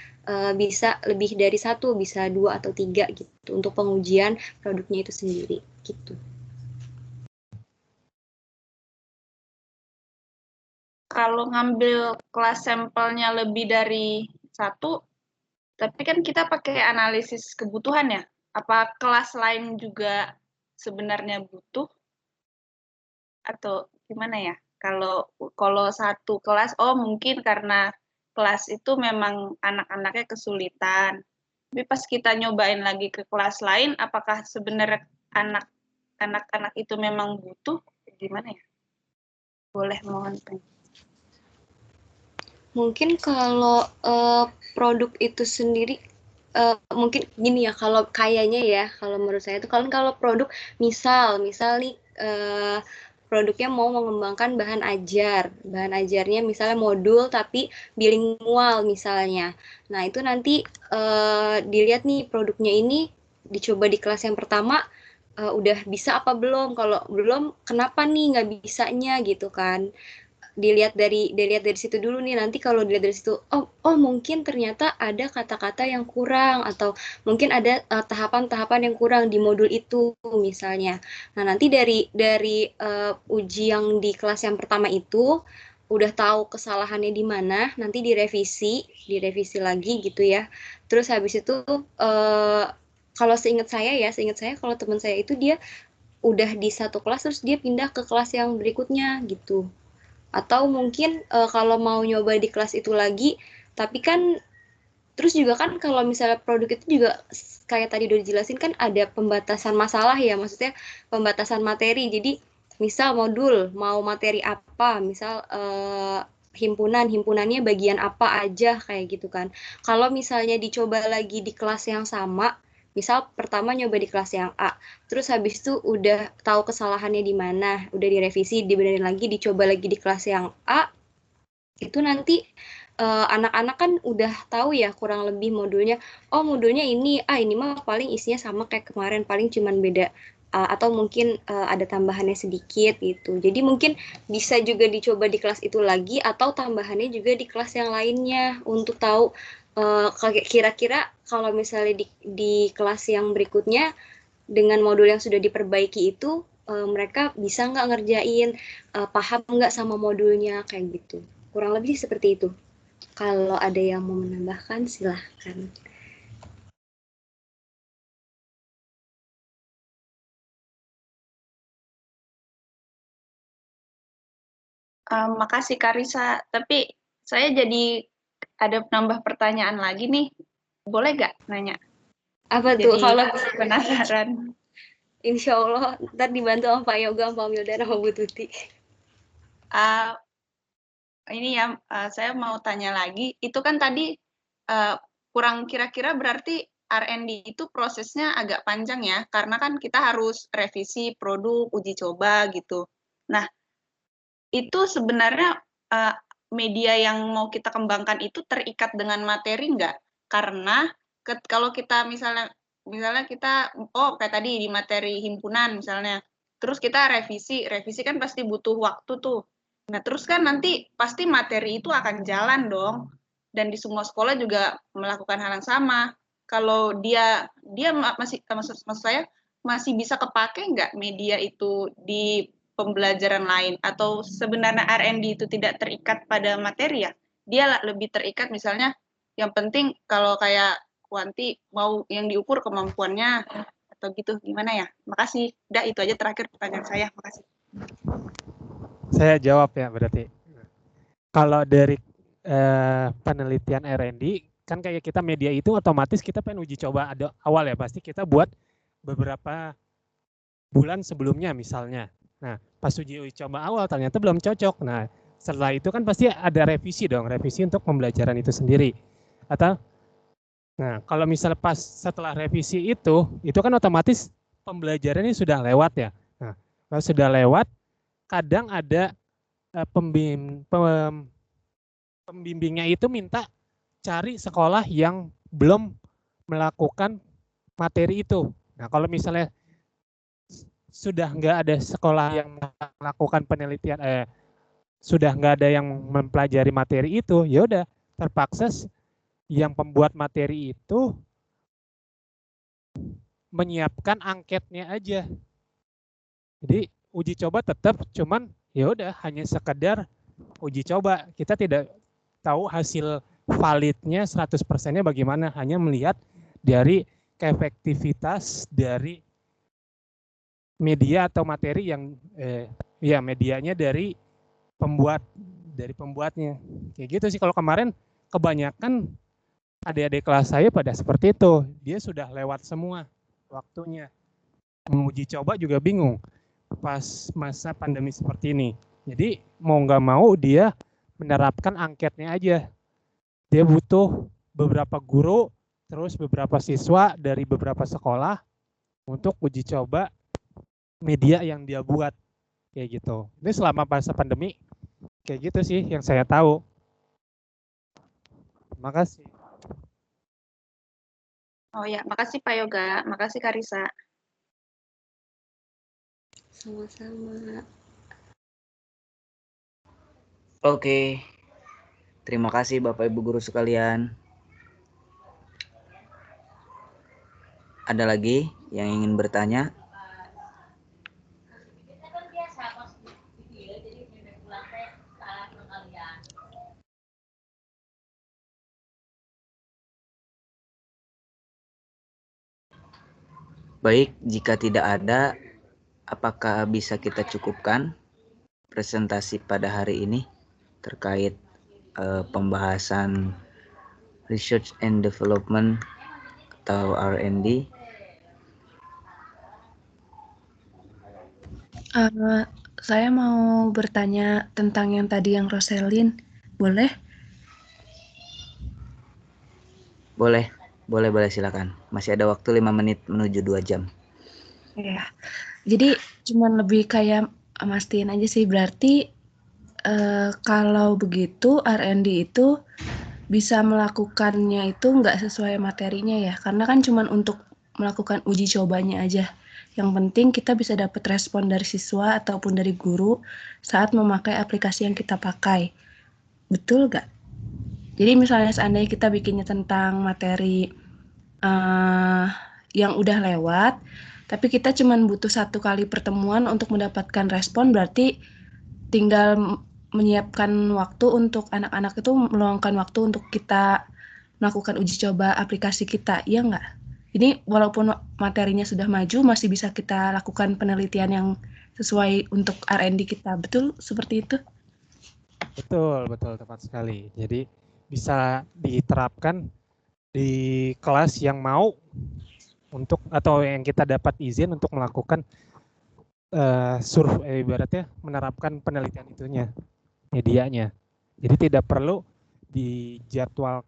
bisa lebih dari 1, bisa 2 atau 3 gitu untuk pengujian produknya itu sendiri gitu. Kalau ngambil kelas sampelnya lebih dari 1, tapi kan kita pakai analisis kebutuhan ya. Apa kelas lain juga sebenarnya butuh? Atau gimana ya? Kalau satu kelas, mungkin karena kelas itu memang anak-anaknya kesulitan. Tapi pas kita nyobain lagi ke kelas lain, apakah sebenarnya anak-anak itu memang butuh? Gimana ya? Boleh mohon. Mungkin kalau produk itu sendiri mungkin gini ya, kalau kayaknya ya, kalau menurut saya itu kalau produk misal nih produknya mau mengembangkan bahan ajarnya misalnya modul tapi bilingual misalnya. Nah itu nanti dilihat nih produknya ini dicoba di kelas yang pertama udah bisa apa belum. Kalau belum, kenapa nih nggak bisanya gitu kan. Dilihat dari situ dulu nih. Nanti kalau dilihat dari situ, oh mungkin ternyata ada kata-kata yang kurang, atau mungkin ada tahapan-tahapan yang kurang di modul itu misalnya. Nah nanti dari uji yang di kelas yang pertama itu udah tahu kesalahannya di mana, nanti direvisi lagi gitu ya. Terus habis itu kalau seingat saya kalau teman saya itu dia udah di satu kelas terus dia pindah ke kelas yang berikutnya gitu. Atau mungkin kalau mau nyoba di kelas itu lagi, tapi kan terus juga kan kalau misalnya produk itu juga kayak tadi udah dijelasin kan ada pembatasan masalah ya, maksudnya pembatasan materi. Jadi misal modul mau materi apa, misal himpunannya bagian apa aja kayak gitu kan. Kalau misalnya dicoba lagi di kelas yang sama, misal pertama nyoba di kelas yang A, terus habis itu udah tahu kesalahannya di mana, udah direvisi, dibenerin lagi, dicoba lagi di kelas yang A, itu nanti anak-anak kan udah tahu ya kurang lebih modulnya. Oh modulnya ini mah paling isinya sama kayak kemarin, paling cuman beda atau mungkin ada tambahannya sedikit gitu. Jadi mungkin bisa juga dicoba di kelas itu lagi, atau tambahannya juga di kelas yang lainnya untuk tahu kira-kira kalau misalnya di kelas yang berikutnya dengan modul yang sudah diperbaiki itu mereka bisa nggak ngerjain, paham nggak sama modulnya kayak gitu. Kurang lebih seperti itu. Kalau ada yang mau menambahkan silahkan. Makasih Karisa, tapi saya jadi ada nambah pertanyaan lagi nih. Boleh nggak nanya? Apa tuh? Jadi Kalau penasaran. Insya Allah ntar dibantu sama Pak Yoga, Pak Mildan, sama Bu Tuti. Ini ya, saya mau tanya lagi. Itu kan tadi kurang kira-kira berarti R&D itu prosesnya agak panjang ya, karena kan kita harus revisi produk, uji coba gitu. Nah, itu sebenarnya media yang mau kita kembangkan itu terikat dengan materi nggak? Karena kalau kita misalnya kita, kayak tadi di materi himpunan misalnya, terus kita revisi kan pasti butuh waktu tuh. Nah, terus kan nanti pasti materi itu akan jalan dong. Dan di semua sekolah juga melakukan hal yang sama. Kalau dia masih, maksud saya, masih bisa kepake nggak media itu di pembelajaran lain, atau sebenarnya R&D itu tidak terikat pada materi ya, dia lebih terikat misalnya yang penting kalau kayak Kuanti mau yang diukur kemampuannya atau gitu, gimana ya? Makasih. Udah itu aja terakhir pertanyaan saya. Makasih. Saya jawab ya berarti. Kalau dari penelitian R&D kan kayak kita media itu otomatis kita pengen uji coba awal ya, pasti kita buat beberapa bulan sebelumnya misalnya. Nah, pas uji coba awal ternyata belum cocok. Nah, setelah itu kan pasti ada revisi dong, revisi untuk pembelajaran itu sendiri. Atau, nah kalau misalnya pas setelah revisi itu kan otomatis pembelajarannya sudah lewat ya. Nah, kalau sudah lewat, kadang ada pembimbingnya itu minta cari sekolah yang belum melakukan materi itu. Nah, kalau misalnya sudah nggak ada sekolah yang melakukan penelitian, sudah nggak ada yang mempelajari materi itu, ya udah terpaksa yang pembuat materi itu menyiapkan angketnya aja. Jadi uji coba tetap, cuman ya udah hanya sekedar uji coba. Kita tidak tahu hasil validnya 100%-nya bagaimana, hanya melihat dari keefektivitas dari media atau materi yang ya medianya dari pembuatnya. Kayak gitu sih. Kalau kemarin kebanyakan adik-adik kelas saya pada seperti itu. Dia sudah lewat semua waktunya. Menguji coba juga bingung pas masa pandemi seperti ini. Jadi mau nggak mau dia menerapkan angketnya aja. Dia butuh beberapa guru, terus beberapa siswa dari beberapa sekolah untuk uji coba media yang dia buat. Kayak gitu. Ini selama masa pandemi kayak gitu sih yang saya tahu. Terima kasih. Oh ya, makasih Pak Yoga, makasih Karisa. Sama-sama. Oke. Terima kasih Bapak Ibu guru sekalian. Ada lagi yang ingin bertanya? Baik, jika tidak ada, apakah bisa kita cukupkan presentasi pada hari ini terkait pembahasan Research and Development atau R&D? Saya mau bertanya tentang yang tadi yang Roselyn, boleh? Boleh silakan. Masih ada waktu 5 menit menuju 2 jam. Ya, jadi cuman lebih kayak mastiin aja sih, berarti kalau begitu R&D itu bisa melakukannya itu nggak sesuai materinya ya, karena kan cuman untuk melakukan uji cobanya aja. Yang penting kita bisa dapat respon dari siswa ataupun dari guru saat memakai aplikasi yang kita pakai. Betul nggak? Jadi misalnya seandainya kita bikinnya tentang materi yang udah lewat, tapi kita cuma butuh 1 kali pertemuan untuk mendapatkan respon, berarti tinggal menyiapkan waktu untuk anak-anak itu meluangkan waktu untuk kita melakukan uji coba aplikasi kita, iya nggak? Ini walaupun materinya sudah maju, masih bisa kita lakukan penelitian yang sesuai untuk R&D kita, betul seperti itu? Betul, tepat sekali. Jadi bisa diterapkan di kelas yang mau untuk atau yang kita dapat izin untuk melakukan ibaratnya menerapkan penelitian itunya, medianya. Jadi tidak perlu dijadwal,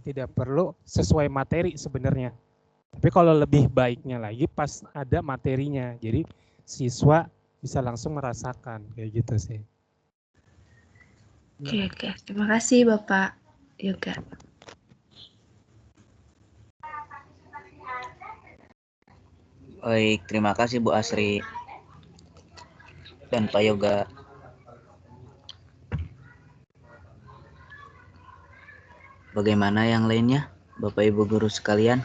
tidak perlu sesuai materi sebenarnya. Tapi kalau lebih baiknya lagi pas ada materinya, jadi siswa bisa langsung merasakan kayak gitu sih. Oke. Terima kasih Bapak Yoga. Baik, terima kasih Bu Asri dan Pak Yoga. Bagaimana yang lainnya, Bapak Ibu guru sekalian?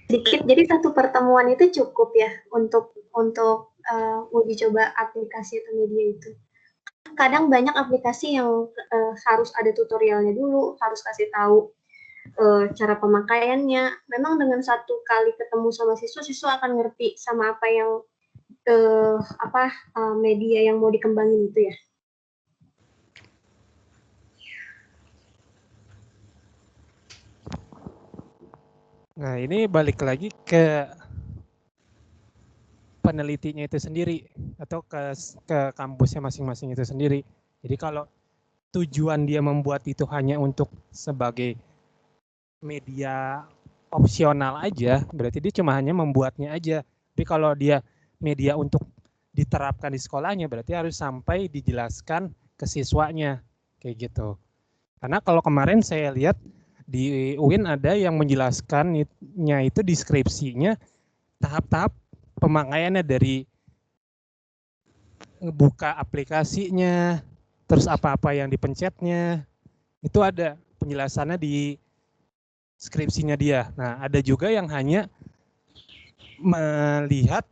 Sedikit, jadi 1 pertemuan itu cukup ya untuk uji coba aplikasi atau media itu. Kadang banyak aplikasi yang harus ada tutorialnya dulu, harus kasih tahu cara pemakaiannya. Memang dengan 1 kali ketemu sama siswa akan ngerti sama apa yang media yang mau dikembangin itu ya. Nah, ini balik lagi ke penelitinya itu sendiri atau ke kampusnya masing-masing itu sendiri. Jadi kalau tujuan dia membuat itu hanya untuk sebagai media opsional aja, berarti dia cuma hanya membuatnya aja. Tapi kalau dia media untuk diterapkan di sekolahnya, berarti harus sampai dijelaskan ke siswanya, kayak gitu. Karena kalau kemarin saya lihat di UIN ada yang menjelaskannya itu deskripsinya tahap-tahap pemakaiannya dari ngebuka aplikasinya, terus apa-apa yang dipencetnya, itu ada penjelasannya di skripsinya dia. Nah, ada juga yang hanya melihat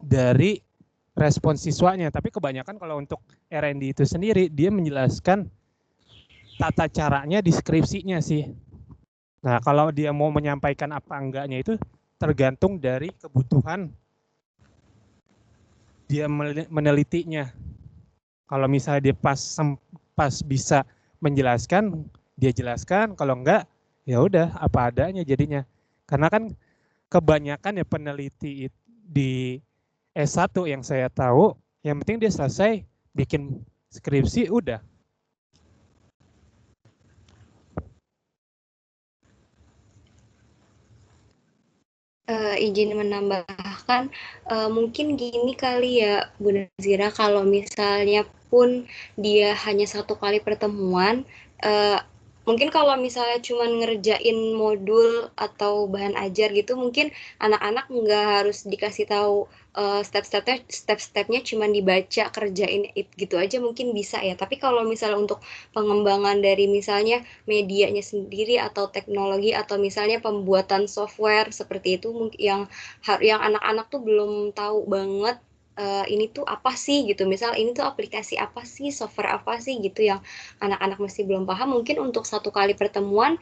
dari respon siswanya, tapi kebanyakan kalau untuk R&D itu sendiri, dia menjelaskan tata caranya di skripsinya sih. Nah, kalau dia mau menyampaikan apa enggaknya itu tergantung dari kebutuhan dia menelitinya. Kalau misalnya dia pas bisa menjelaskan, dia jelaskan. Kalau enggak, ya udah apa adanya jadinya. Karena kan kebanyakan ya peneliti di S1 yang saya tahu, yang penting dia selesai bikin skripsi udah. Izin menambahkan, mungkin gini kali ya Bu Nazira, kalau misalnya pun dia hanya 1 kali pertemuan, mungkin kalau misalnya cuma ngerjain modul atau bahan ajar gitu, mungkin anak-anak nggak harus dikasih tahu step-stepnya cuma dibaca, kerjain gitu aja mungkin bisa ya. Tapi kalau misalnya untuk pengembangan dari misalnya medianya sendiri atau teknologi atau misalnya pembuatan software seperti itu yang anak-anak tuh belum tahu banget ini tuh apa sih gitu, misal ini tuh aplikasi apa sih, software apa sih gitu, yang anak-anak masih belum paham. Mungkin untuk 1 kali pertemuan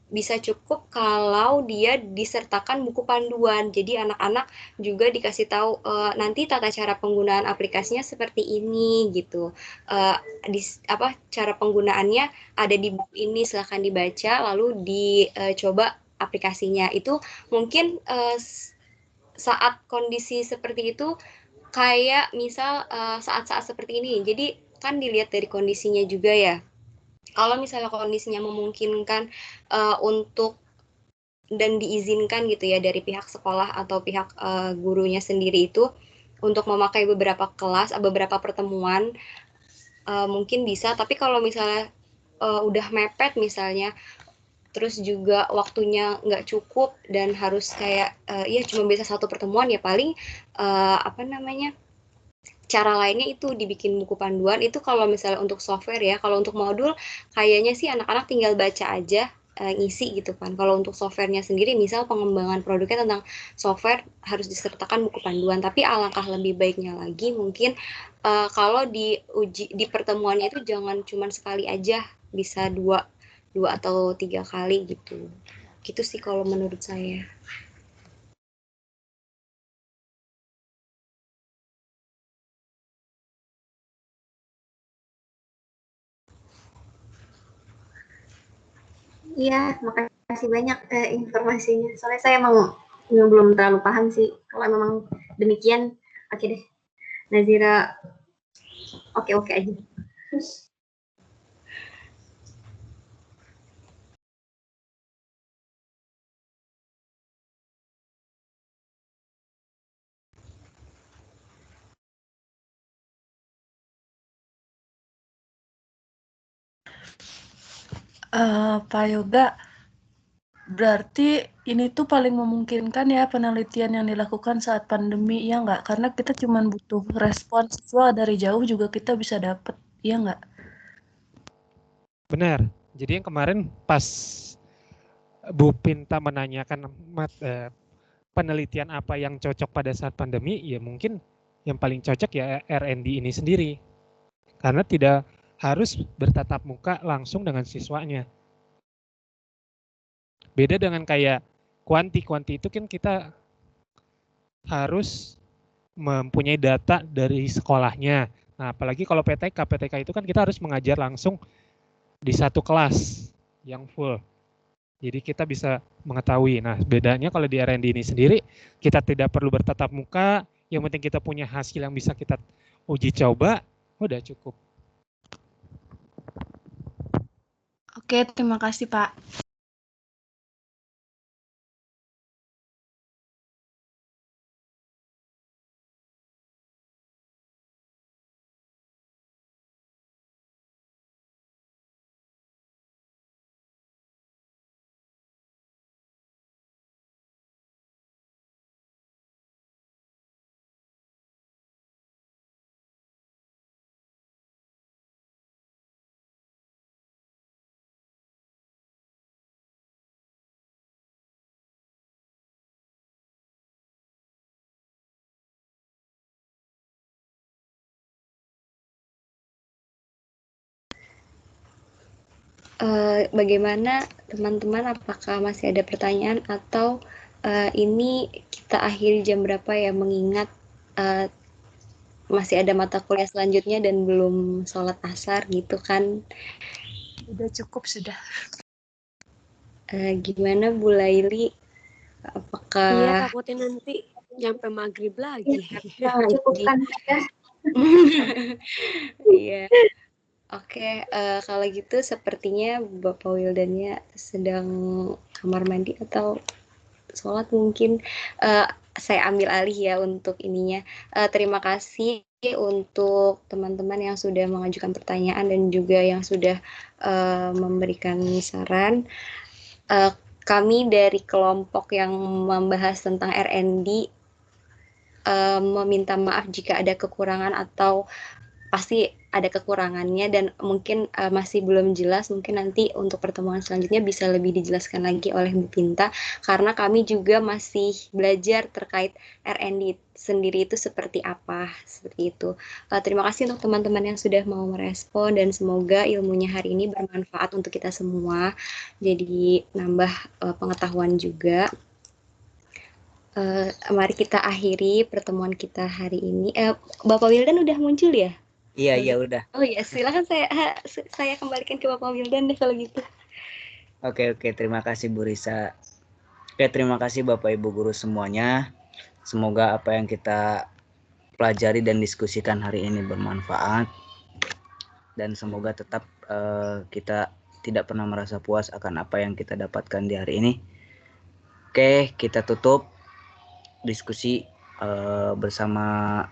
bisa cukup kalau dia disertakan buku panduan, jadi anak-anak juga dikasih tahu nanti tata cara penggunaan aplikasinya seperti ini gitu, cara penggunaannya ada di buku ini, silahkan dibaca lalu dicoba aplikasinya. Itu mungkin saat kondisi seperti itu, kayak misal saat-saat seperti ini, jadi kan dilihat dari kondisinya juga ya. Kalau misalnya kondisinya memungkinkan untuk dan diizinkan gitu ya dari pihak sekolah atau pihak gurunya sendiri itu untuk memakai beberapa kelas, beberapa pertemuan, mungkin bisa. Tapi kalau misalnya udah mepet misalnya, terus juga waktunya nggak cukup dan harus kayak ya cuma bisa 1 pertemuan, ya paling cara lainnya itu dibikin buku panduan. Itu kalau misalnya untuk software ya. Kalau untuk modul kayaknya sih anak-anak tinggal baca aja, ngisi gitu kan. Kalau untuk softwarenya sendiri, misal pengembangan produknya tentang software, harus disertakan buku panduan. Tapi alangkah lebih baiknya lagi mungkin kalau di pertemuannya itu jangan cuma sekali aja, bisa 2 atau 3 kali gitu. Gitu sih kalau menurut saya. Iya, makasih banyak informasinya. Soalnya saya emang belum terlalu paham sih. Kalau memang demikian, oke deh. Nazira, oke aja. Pak Yoga, berarti ini tuh paling memungkinkan ya penelitian yang dilakukan saat pandemi, ya nggak? Karena kita cuma butuh respon siswa dari jauh juga kita bisa dapat, ya nggak? Benar. Jadi yang kemarin pas Bu Pinta menanyakan penelitian apa yang cocok pada saat pandemi, ya mungkin yang paling cocok ya R&D ini sendiri. Karena tidak harus bertatap muka langsung dengan siswanya. Beda dengan kayak kuanti itu kan kita harus mempunyai data dari sekolahnya. Nah, apalagi kalau PTK itu kan kita harus mengajar langsung di 1 kelas yang full. Jadi kita bisa mengetahui. Nah, bedanya kalau di R&D ini sendiri, kita tidak perlu bertatap muka, yang penting kita punya hasil yang bisa kita uji coba, udah cukup. Oke, terima kasih Pak. Bagaimana teman-teman, apakah masih ada pertanyaan atau ini kita akhiri jam berapa ya, mengingat masih ada mata kuliah selanjutnya dan belum sholat asar gitu kan. Udah cukup sudah. Gimana Bu Laili? Apakah Iya, takutnya nanti sampai maghrib lagi. Cukupkan ya. Iya. Oke, kalau gitu sepertinya Bapak Wildannya sedang kamar mandi atau sholat mungkin. Saya ambil alih ya untuk ininya. Terima kasih untuk teman-teman yang sudah mengajukan pertanyaan dan juga yang sudah memberikan saran. Kami dari kelompok yang membahas tentang R&D meminta maaf jika ada kekurangan atau pasti ada kekurangannya dan mungkin masih belum jelas. Mungkin nanti untuk pertemuan selanjutnya bisa lebih dijelaskan lagi oleh Bu Pinta, karena kami juga masih belajar terkait R&D sendiri itu seperti apa, seperti itu. Terima kasih untuk teman-teman yang sudah mau merespon dan semoga ilmunya hari ini bermanfaat untuk kita semua, jadi nambah pengetahuan juga. Mari kita akhiri pertemuan kita hari ini. Bapak Wildan udah muncul ya? Iya udah. Oh iya, silakan saya kembalikan ke Bapak Wildan deh kalau gitu. Oke, terima kasih Bu Risa. Oke, terima kasih Bapak Ibu guru semuanya. Semoga apa yang kita pelajari dan diskusikan hari ini bermanfaat. Dan semoga tetap kita tidak pernah merasa puas akan apa yang kita dapatkan di hari ini. Oke, kita tutup diskusi bersama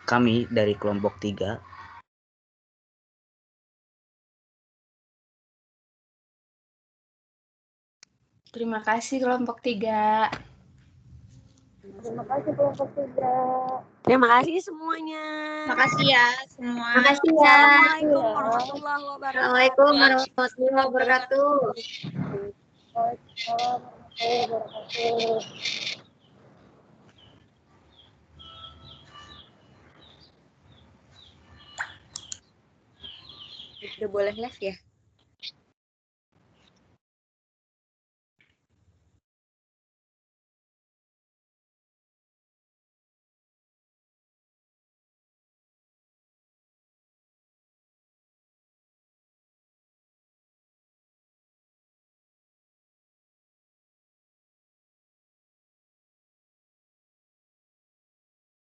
kami dari kelompok 3. Terima kasih kelompok 3. Terima kasih kelompok 3. Terima kasih semuanya. Makasih ya semua. Makasih ya. Assalamualaikum warahmatullahi wabarakatuh. Assalamualaikum warahmatullahi wabarakatuh. Waalaikumsalam warahmatullahi wabarakatuh. Udah boleh live ya?